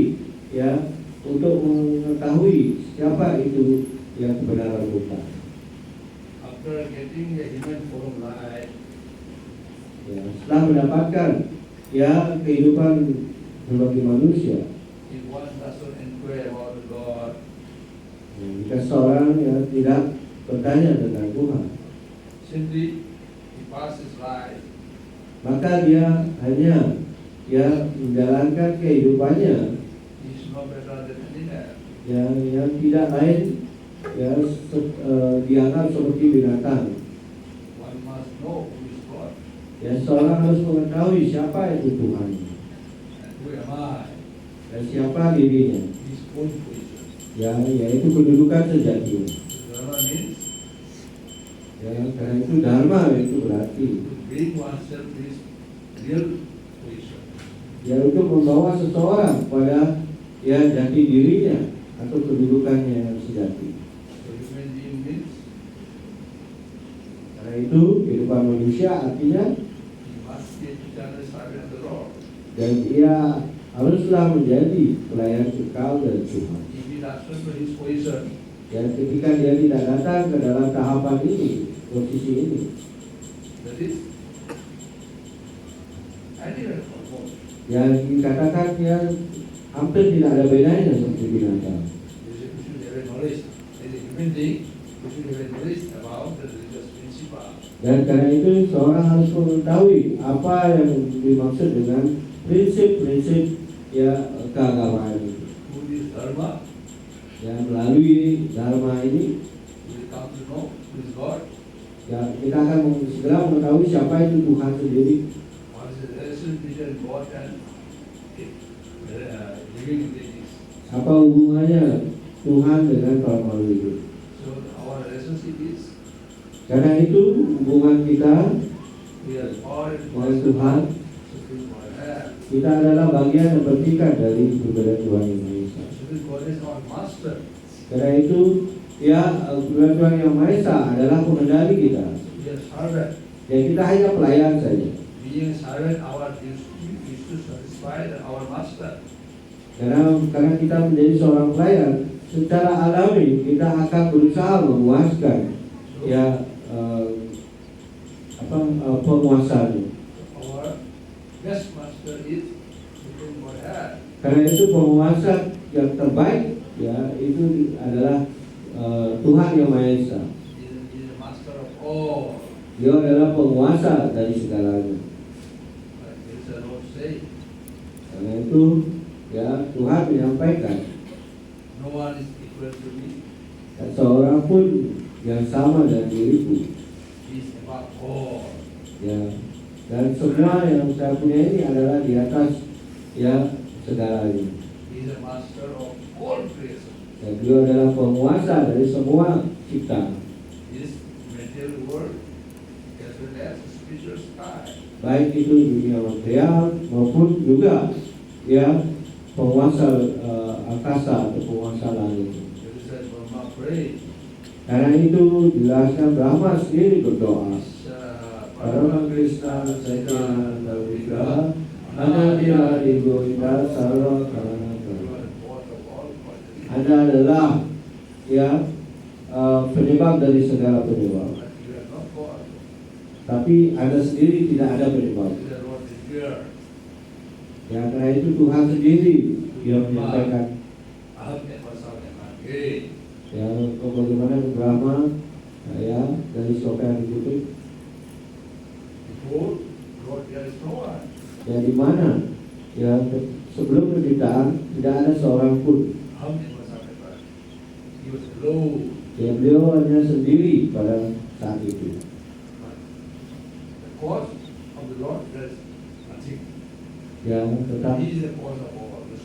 ya, untuk mengetahui siapa itu yang kebenaran Tuhan. After getting a human form life, Ya, setelah mendapatkan ya kehidupan sebagai manusia, if one does not inquire about God, ya, jika seorang ya tidak bertanya tentang Tuhan, simply he passes life. maka dia hanya ya menjalankan kehidupannya He is no better than animal. yang tidak lain ya dianggap seperti binatang. One must know who is God Ya seorang harus mengetahui siapa itu Tuhan and who am I. dan siapa dirinya. His own position. Ya yaitu kedudukan sejati. Dharma means Ya karena itu dharma itu berarti to bring oneself to his real position. ya untuk membawa seseorang pada ya jati dirinya atau kedudukannya yang sejati. So human being means Karena itu kehidupan manusia artinya he must be an eternal servant of the Lord. dan ia haruslah menjadi pelayan kekal dari Tuhan. If he does not know his position, Dan ketika dia tidak datang ke dalam tahapan ini, posisi ini, that is animal for God. yang dikatakan ya hampir tidak ada bedanya seperti binatang. We should have a knowledge. As a human being, we should have a knowledge about the religious principle. Dan karena itu seorang harus mengetahui apa yang dimaksud dengan prinsip-prinsip ya keagamaan itu. Who is Dharma? Yang melalui dharma ini We will come to know who is God. ya kita akan segera mengetahui siapa itu Tuhan sendiri. What is the relation between God and living entities? Apa hubungannya Tuhan dengan para makhluk hidup? So our relationship is Karena itu hubungan kita we are all dengan Tuhan, Supreme God. kita adalah bagian yang bertingkat dari keberadaan Tuhan yang Maha Esa. Supreme God is our master. Karena itu ya keberadaan Tuhan yang Maha Esa adalah pengendali kita. We are servant. Dan kita hanya pelayan saja. Being a servant, our duty is to satisfy our master. Karena kita menjadi seorang pelayan, secara alami kita akan berusaha memuaskan ya penguasanya. Our best master is Supreme God. Karena itu penguasa yang terbaik ya itu adalah Tuhan yang Maha Esa. He is the master of all. Dia adalah penguasa dari segalanya. Like the Lord say, Karena itu ya Tuhan menyampaikan no one is equal to me. tak seorang pun yang sama dengan diriku. He is above all. Ya, dan semua yang saya punya ini adalah di atas ya segalanya. He is the master of all creation. Dan dia adalah penguasa dari semua ciptaan, This material world as well as the spiritual sky. baik itu dunia material maupun juga ya penguasa angkasa atau penguasa langit. That is why Brahma prayed. Karena itu dijelaskan Brahma sendiri berdoa. Parama Krishna Satya Daviga Anadya Digoita Sarva Karana. Anda adalah ya penyebab dari segala penyebab. Tapi Anda sendiri tidak ada penyebab. Ya karena itu Tuhan sendiri yang menyampaikan ya bagaimana Brahma ya dari sloka yang dikutip ya di mana ya sebelum penciptaan tidak ada seorang pun. Ya beliau hanya sendiri pada saat itu. Ya tetapi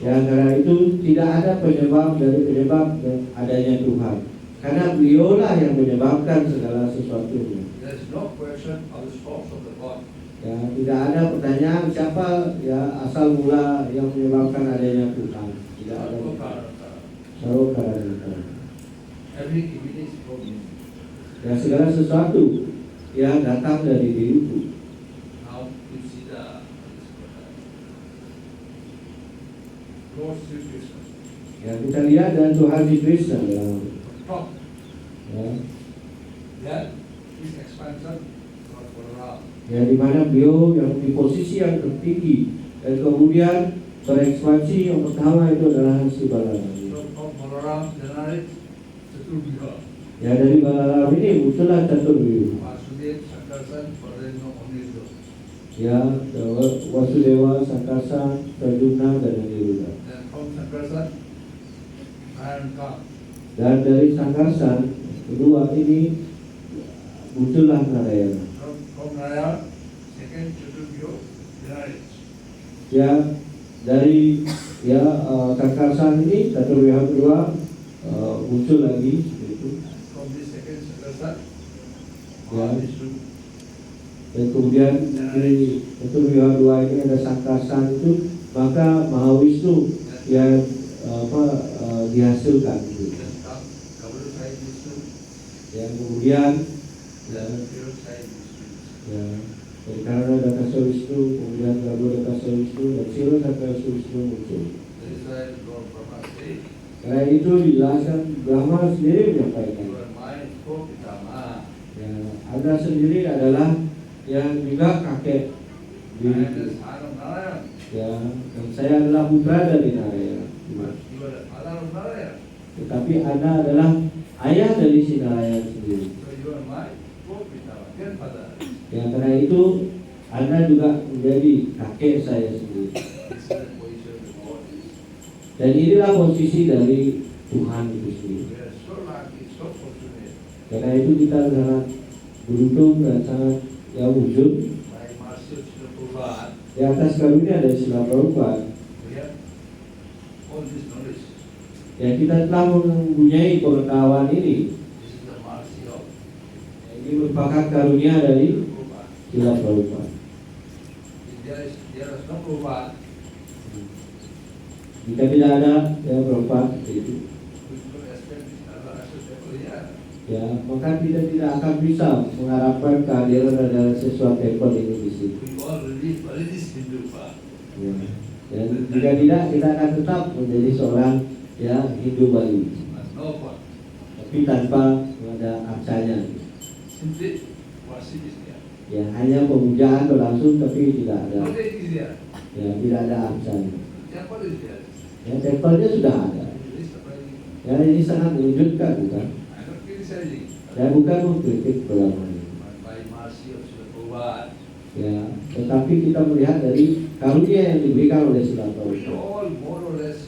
ya karena itu tidak ada penyebab dari penyebab adanya Tuhan. Karena beliaulah yang menyebabkan segala sesuatunya. Ya tidak ada pertanyaan siapa ya asal mula yang menyebabkan adanya Tuhan. Tidak ada. Ya segala sesuatu yang datang dari diriku. Ya kita lihat dan Tuhan di Krishna dalam ya di mana beliau yang di posisi yang tertinggi dan kemudian berekspansi yang pertama itu adalah si Balaram. Ya dari Balaram ini muncullah Caturvyuha. Ya Wasudewa, Sankarsan, Pradyumna dan Aniruddha. Dan dari Sankarsan kedua ini muncullah Narayana. Ya dari ya Sankarsan ini Caturvyuha kedua muncul lagi itu. Ya. Dan kemudian dari Caturvyuha dua ini ada Sankarsan itu maka Mahawisnu yang dihasilkan gitu. then Kabul Sai Vishnu, Ya, kemudian then Pure Sai Vishnu. ya dari karena Dakasa Wisnu, kemudian Prabu Dakasa Wisnu dan Siro Dakasa Wisnu muncul. That is why Lord Brahma said, Karena itu dijelaskan Brahma sendiri menyampaikan. you are my Kopitama. Ya, Anda sendiri adalah yang juga kakek I am the diriku. son of Narayan. Ya, dan saya adalah putra dari Narayana. But you are the father of Narayan. Tetapi Anda adalah ayah dari si Narayana sendiri. So you are my Kopitama, grandfather. Ya, karena itu Anda juga menjadi kakek saya sendiri. This is the position of God. Dan inilah posisi dari Tuhan itu sendiri. We are so lucky, so fortunate. Karena itu kita sangat beruntung dan sangat wujud By mercy of Srila Prabhupada, di atas karunia dari Srila Prabhupada. we have all this knowledge. Ya, kita telah mempunyai pengetahuan ini. This is the mercy of Ini merupakan karunia dari Prabhupada. Srila Prabhupada. If there is no Prabhupada, Jika tidak ada Prabhupada itu, we could expect this other people here. ya maka kita tidak akan bisa mengharapkan kehadiran ada sesuatu tempat ini di situ. We all really this Hindu path. Ya. Dan jika tidak, kita akan tetap menjadi seorang Hindu Bali, But no point. tapi tanpa ada aksanya. Simply worship is there. Ya, hanya pemujaan berlangsung tapi tidak ada, No date is there. tidak ada aksanya. Temple is there. Ya, tempelnya sudah ada. It is surprising. Ya, ini sangat mengejutkan, bukan? I'm not criticizing. Ya, bukan mengkritik ulama ini. But by mercy of Srila Prabhupada, Ya, tetapi kita melihat dari karunia yang diberikan oleh Srila we Prabhupada. all more or less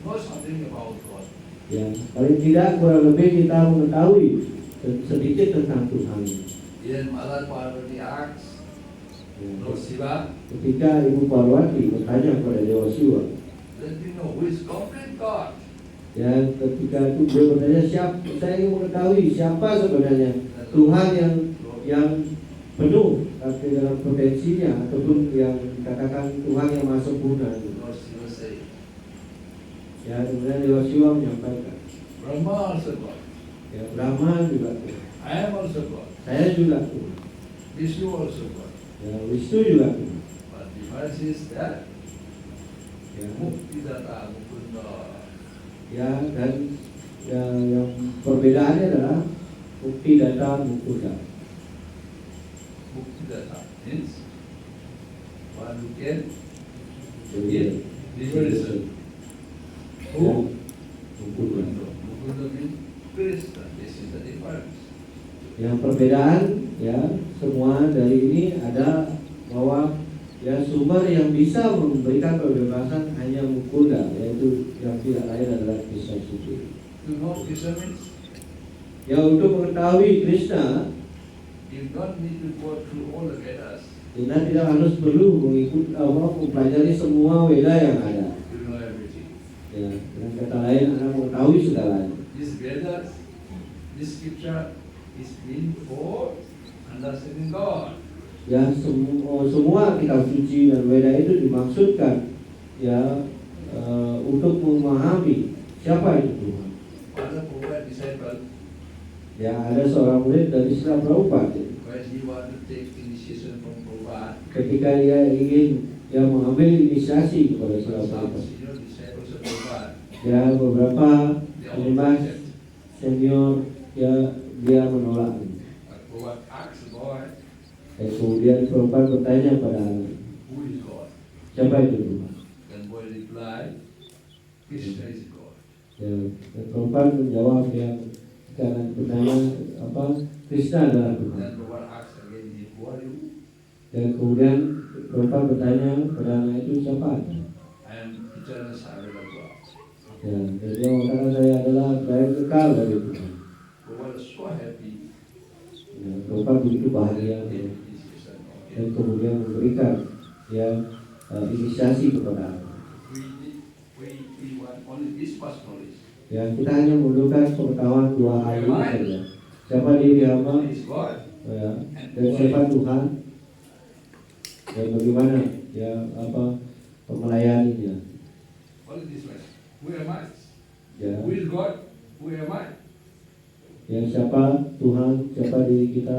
know something about God. Ya, paling tidak kurang lebih kita mengetahui sedikit tentang Tuhan. Then Mother Parvati asks Ya, Lord Shiva, ketika Ibu Parwati bertanya kepada Dewa Siwa, let me know who is complete God. ya ketika itu beliau bertanya, saya ingin mengetahui siapa sebenarnya Tuhan yang penuh tapi dalam potensinya, ataupun yang dikatakan Tuhan yang maha sempurna. Lord Shiva said, Ya, kemudian Dewa Siwa menyampaikan, Brahma also God. ya Brahma juga Tuhan, I am also God. saya juga Tuhan, Vishnu also God. ya Wisnu juga Tuhan. But the difference is that Ya, Muktidata Mukunda. ya dan yang perbedaannya adalah Mukti Data Mukunda. Muktidata means one who can Jadi, give liberation. ya, Who? Mukunda. Mukunda means Krishna. This is the difference. Yang perbedaan semua dari ini ada bahwa sumber yang bisa memberikan kebebasan hanya Mukunda, yaitu yang tidak lain adalah Krishna sendiri. You know Krishna means Ya, untuk mengetahui Krishna, you don't need to go through all the Vedas. kita tidak harus perlu mempelajari semua Weda yang ada. You know everything. Ya, dengan kata lain, Anda mengetahui segalanya. This Vedas, this scripture is meant for understanding God. Ya, semua kitab suci dan Weda itu dimaksudkan untuk memahami siapa itu Tuhan. Father Prabhupada disciple, Ya, ada seorang murid dari Srila Prabhupada. when he want to take initiation from Prabhupada, Ketika dia ingin mengambil inisiasi kepada Srila some Prabhupada, senior disciples of Prabhupada, beberapa they all penyembah reject. senior dia menolak. But Prabhupada asks boy, Dan kemudian Prabhupada bertanya pada anak, who is God? siapa itu Tuhan? Then boy replied, Krishna is God. Ya, dan Prabhupada menjawab karena bertanya Krishna adalah Tuhan. Then Prabhupada asks again, who are you? Dan kemudian Prabhupada bertanya kepada anak itu, siapa Anda? I am eternal servant of God. Ya, dan dia mengatakan, saya adalah pelayan kekal dari Tuhan. Prabhupada is so happy. Ya, Prabhupada begitu bahagia Take initiation. Okay. dan kemudian memberikan inisiasi kepada anak. We want only this first knowledge. Ya, kita hanya membutuhkan pengetahuan dua hal ini saja. Siapa diri hamba, One is God. dan siapa Tuhan, dan bagaimana melayani dia. What is this life? Who am I? Ya, Who is God? Who am I? ya siapa Tuhan, siapa diri kita,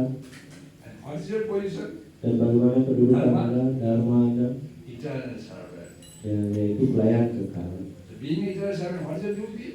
And what is your position? dan bagaimana kedudukan Anda, dharma Anda, Eternal servant. ya, yaitu pelayan kekal. So being eternal servant, what is your duty?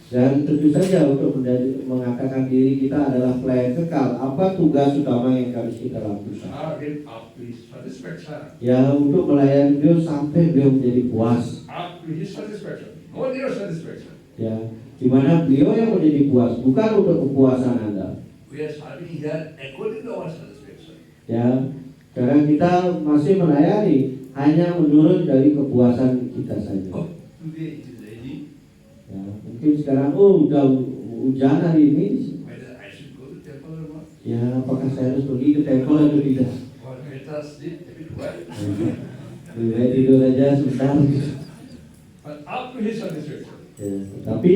Dan tentu saja untuk mengatakan diri kita adalah pelayan kekal, apa tugas utama yang harus kita lakukan? Serve him up to his satisfaction. Ya, untuk melayani beliau sampai beliau menjadi puas. Up to his satisfaction. Not your satisfaction. Ya, di mana beliau yang menjadi puas, bukan untuk kepuasan Anda. We are serving here according to our satisfaction. Ya, karena kita masih melayani hanya menurut dari kepuasan kita saja. Oh, today it is raining. Ya, mungkin sekarang udah hujan hari ini. Whether I should go to temple or not? Ya, apakah saya harus pergi ke temple atau tidak? Or better sleep a bit well. Lebih baik tidur aja sebentar. But up to his satisfaction. Ya, tapi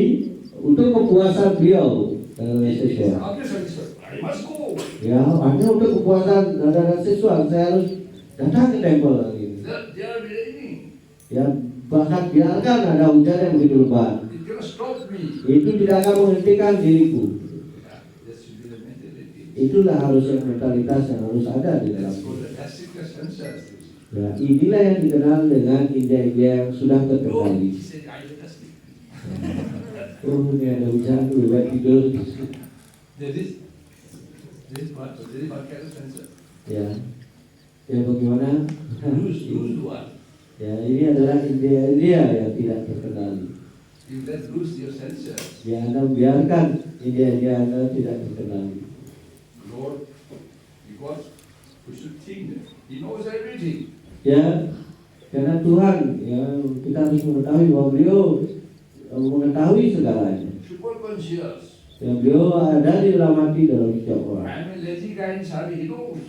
untuk kepuasan beliau sesuai. Up to his satisfaction. I must go. Ya, hanya untuk kepuasan dan sesuai saya harus datang ke temple lagi. They are raining. Ya, bahkan biarkan ada hujan yang begitu lebat, It cannot stop me. itu tidak akan menghentikan diriku. Yeah, that should be the mentality. Itulah harusnya mentalitas yang harus ada di dalam. That's for the classical senses. Ya, inilah yang dikenal dengan India yang sudah No, terkendali. he said, I let us sleep. Oh, ini ada hujan, lebih baik tidur. There is what kind of senses? Ya, ya bagaimana? Lose what? Ya, ini adalah India yang tidak terkendali. You let loose your senses. Ya, Anda biarkan India Anda tidak terkendali. Lord, because we should think that He knows everything. Ya, karena Tuhan, ya kita harus mengetahui bahwa beliau mengetahui segalanya. Super conscious. Ya, beliau ada di dalam hati dalam setiap orang. I am a lazy guy in service. He knows.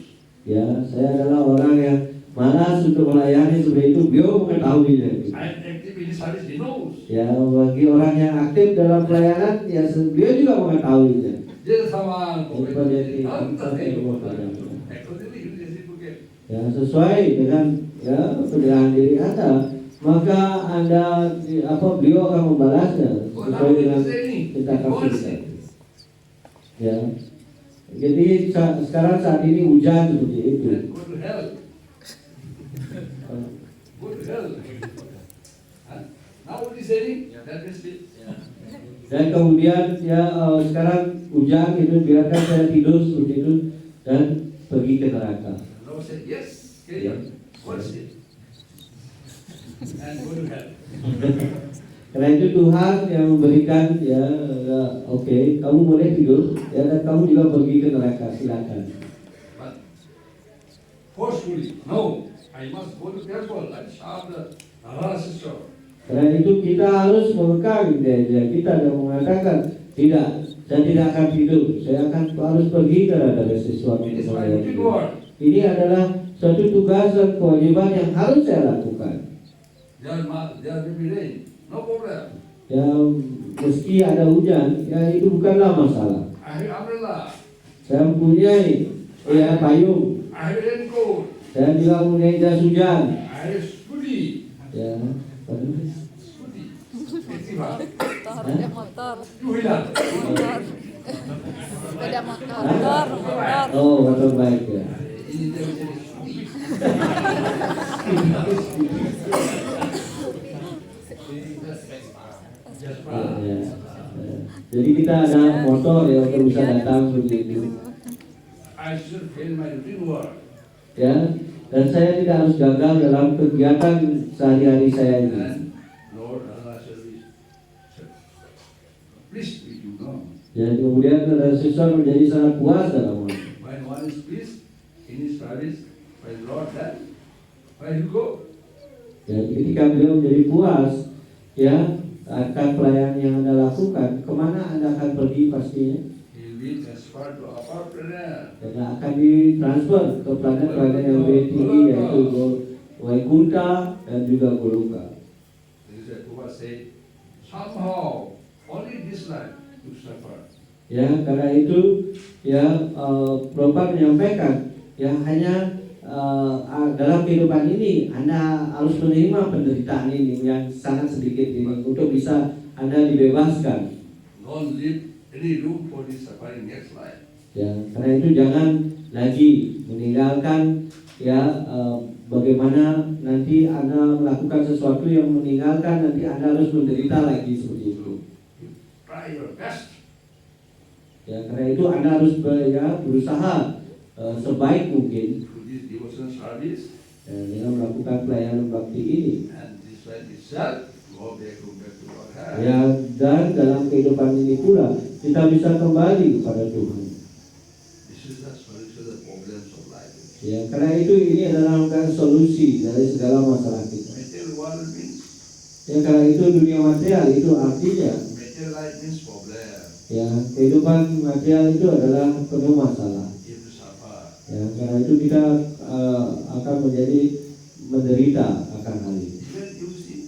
Ya, saya adalah orang yang malas untuk melayani, seperti itu beliau mengetahuinya. I am active in service. He knows. Ya, bagi orang yang aktif dalam pelayanan, ya beliau juga mengetahuinya. Dia sama. Ya, sesuai dengan ya pendirian diri Anda, maka Anda beliau akan membalasnya sesuai dengan kita kasih. Ya, jadi sekarang saat ini hujan seperti itu. Go to hell. Go to hell. Now what is saying? That is it. Dan kemudian ya sekarang hujan itu biarkan saya tidur seperti itu dan pergi ke neraka. Lord said, yes, carry on. What's it? And go to hell. Karena itu Tuhan yang memberikan ya oke, kamu boleh tidur ya, dan kamu juga pergi ke neraka, silakan. But forcefully, no, I must go to temple and serve the Sister. Karena itu kita harus mengekang dia kita dan mengatakan tidak, saya tidak akan tidur, saya akan harus pergi karena ada sesuatu It is yang my saya duty, lakukan. Lord. Ini adalah suatu tugas dan kewajiban yang harus saya lakukan. There will be rain. No problem. Ya, meski ada hujan, ya itu bukanlah masalah. I have umbrella. Saya mempunyai ya payung, I have raincoat. saya juga mempunyai jas hujan. I have scooty. Ya, Scooty. Activa. Motor, motor, Two-wheeler. motor. Sepeda motor, motor. oh motor baik ya. Ini dia menjadi scooty. Ya, ya. Jadi kita ada motor yang untuk bisa datang seperti itu. I should fail my routine work. Ya, dan saya tidak harus gagal dalam kegiatan sehari-hari saya ini. And Lord Allah service. Please with you know. Ya, kemudian sesuatu menjadi sangat puas dalam hal. When one is pleased in his service, by the Lord then, where you go? Ya, ketika beliau menjadi puas, ya akan pelayanan yang Anda lakukan, kemana Anda akan pergi pastinya? He will be transferred to upper planet. Dan akan ditransfer ke planet-planet yang lebih tinggi, yaitu Waikunta dan juga Goloka. This is a Prabhupada said, somehow only this life to suffer. Ya, karena itu ya Prabhupada menyampaikan ya hanya dalam kehidupan ini Anda harus menerima penderitaan ini yang sangat sedikit ini untuk bisa Anda dibebaskan. Don't leave any room for this suffering next life. Ya, karena itu jangan lagi meninggalkan bagaimana nanti Anda melakukan sesuatu yang meninggalkan nanti Anda harus menderita lagi seperti itu. Try your best. Ya, karena itu Anda harus berusaha sebaik mungkin Through this devotional service, dengan melakukan pelayanan bakti ini. and this life itself, go back to our heart. Ya, dan dalam kehidupan ini pula kita bisa kembali kepada Tuhan. This is the solution to the problems of life. Ya, karena itu ini adalah solusi dari segala masalah kita. Material world means, Ya, karena itu dunia material itu artinya material life means problem. ya kehidupan material itu adalah penuh masalah. You have to suffer. Ya, karena itu kita akan menjadi menderita akan hal ini. Even you see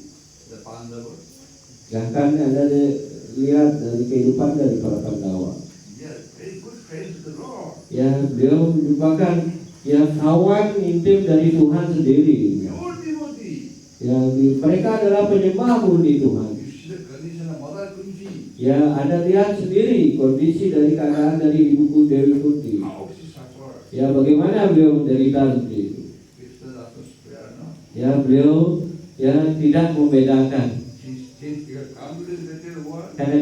the Pandavas, Bahkan Anda lihat dari kehidupan dari para Pandawa. they are very good friends with the Lord. Ya, beliau merupakan ya kawan intim dari Tuhan sendiri. Pure devotee. Ya, mereka adalah penyembah murni Tuhan. You see the condition of Mother Kunti. Ya, Anda lihat sendiri kondisi dari keadaan dari Ibu Dewi Kunti. How she suffered. Ya, bagaimana beliau menderita seperti itu. Krishna after prayer, no? Ya, beliau ya tidak membedakan. Since you have come to this material world, Karena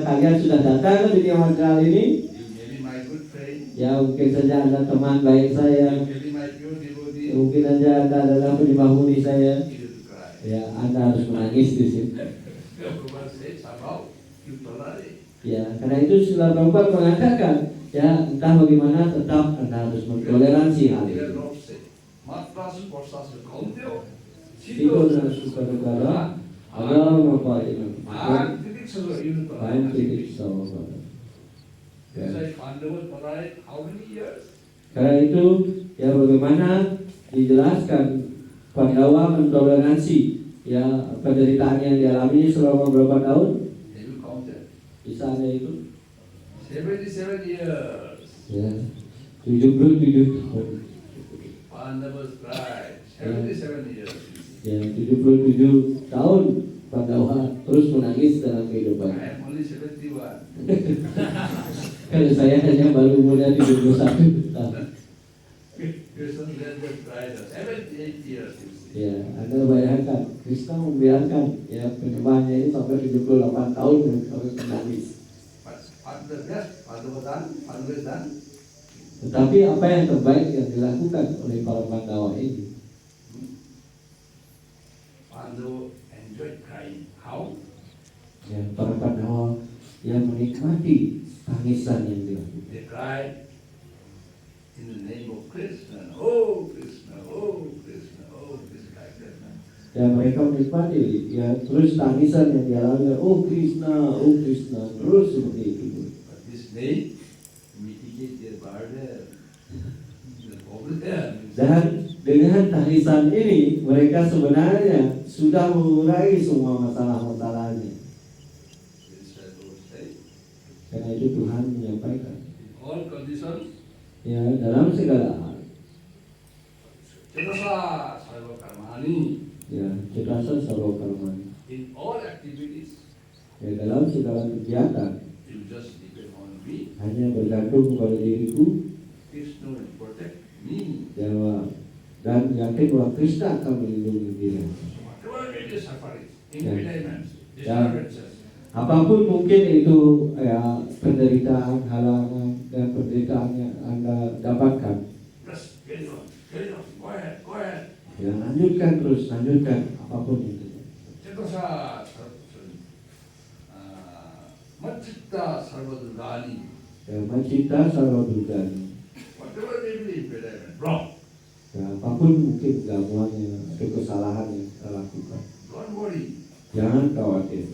kalian sudah datang ke dunia material ini, you may be my good friend. ya mungkin saja Anda teman baik saya, You may be my pure devotee. mungkin saja Anda adalah penyembah murni saya. You have to cry. Ya, Anda harus menangis di sini. Prabhupada says about you tolerate. Ya, karena itu Srila Prabhupada mengatakan, ya entah bagaimana tetap Anda harus mentoleransi hal Dear itu. Lord said, Matras Porsas Kauntyo, Itu adalah suka negara agar memperbaiki and critics of you baik tolerate. titik sama pada. That's why Pandava tolerate how many years? Karena itu ya bagaimana dijelaskan Pandawa mentoleransi ya penderitaan yang dialami selama berapa tahun? Have you counted? Bisa Anda itu? 77 years. Ya, 77 tahun. Pandavas cried. 77 years. Ya, 77 tahun Pandawa terus menangis dalam kehidupan. I am only 71. Kalau saya hanya baru umurnya 71 tahun. Krishna let them cry 78 years. You see. Ya, Anda bayangkan Krishna membiarkan ya penyembahnya ini sampai 78 tahun sampai menangis. But the best, Pandava done. Tetapi apa yang terbaik yang dilakukan oleh para Pandawa ini? Pandava enjoyed crying. How? Ya, para Pandawa yang menikmati tangisan yang dilakukan. They cried in the name of Krishna. Oh Krishna, oh Krishna, oh Krishna, like that. No? Ya, mereka menikmati ya terus tangisan yang dialami. Oh Krishna, terus seperti itu. But this may mitigate their burden. The problem. Dan dengan tangisan ini mereka sebenarnya sudah mengurangi semua masalah-masalahnya. Karena itu Tuhan menyampaikan In all conditions, ya dalam segala hal Cetasa Sarva Karmani. ya cerdasan sarwa karmani In all activities, ya dalam segala kegiatan you just depend on me. hanya bergantung kepada diriku Krishna will protect me. ya, dan yakin bahwa Krishna akan melindungi diri. So whatever may be suffering, Yeah. impediments, Yeah. disturbances, Apapun mungkin itu ya penderitaan, halangan dan penderitaan yang Anda dapatkan, just carry on, go ahead, go ahead. ya lanjutkan terus, lanjutkan apapun itu. Cetasa Machitta Sarva Durgani. Ya mencipta sarwa durgani. Whatever may be impediment, wrong. Ya apapun mungkin gangguannya atau kesalahan yang kita lakukan, Don't worry. jangan khawatir.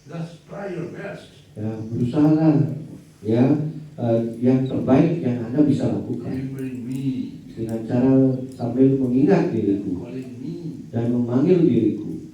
Just try your best. Ya berusahalah ya yang terbaik yang Anda bisa lakukan Remembering me, dengan cara sambil mengingat diriku calling me, dan memanggil diriku,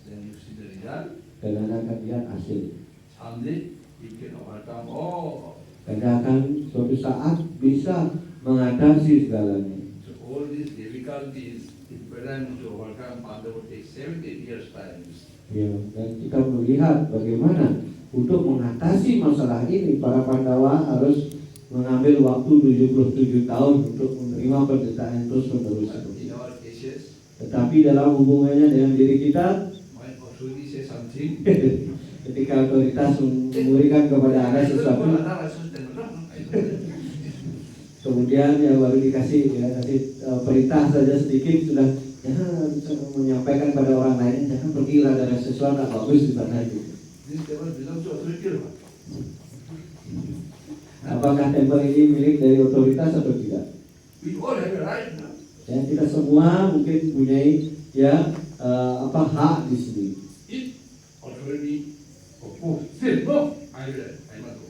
then you see the result. dan Anda akan lihat hasil. Someday you can overcome all. Anda akan suatu saat bisa mengatasi segalanya. So all these difficulties, if parents to overcome, Father would take 70 years time. Ya, dan kita melihat bagaimana untuk mengatasi masalah ini para Pandawa harus mengambil waktu 77 tahun untuk menerima penderitaan terus menerus. But in our cases, Tetapi dalam hubungannya dengan diri kita, my authority says something. ketika otoritas memberikan kepada Anda sesuatu, kemudian ya baru dikasih perintah saja sedikit sudah jangan menyampaikan pada orang lain, jangan berkira dari sesuatu yang bagus di sana itu. This devil belongs to authority or what? Apakah tempel ini milik dari otoritas atau tidak? We all have a right now. Ya, kita semua mungkin punyai hak di sini. If authority oppose, say no, I must go.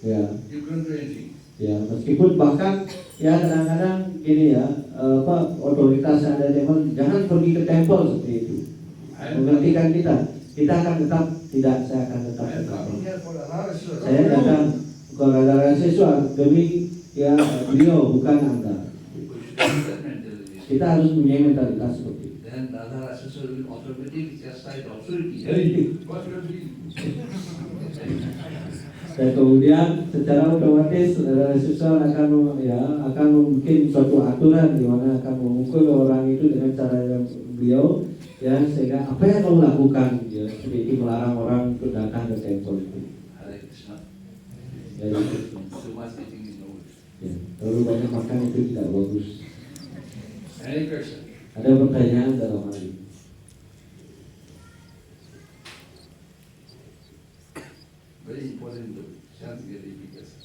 Ya, You can't do anything. ya meskipun bahkan ya kadang-kadang gini ya otoritas yang ada di tempel jangan pergi ke tempel seperti itu. Menghentikan kita akan tetap tidak, saya akan tetap. I am coming here for another sure. Saya datang ke Radha Seswa demi ya beliau bukan Anda. Kita harus punya mentalitas seperti itu. Then the other assessor will automatically chastise the authority. What will be? Dan kemudian secara otomatis Radha Seswa akan membuat suatu aturan di mana akan memukul orang itu dengan cara yang beliau ya, sehingga apa yang kamu lakukan ya, seperti melarang orang untuk datang ke tempel itu. Hare Krishna. Ya, Too much eating is no good. ya, terlalu banyak makan itu tidak bagus. Any question? Ada pertanyaan dalam hal ini? Very important to chant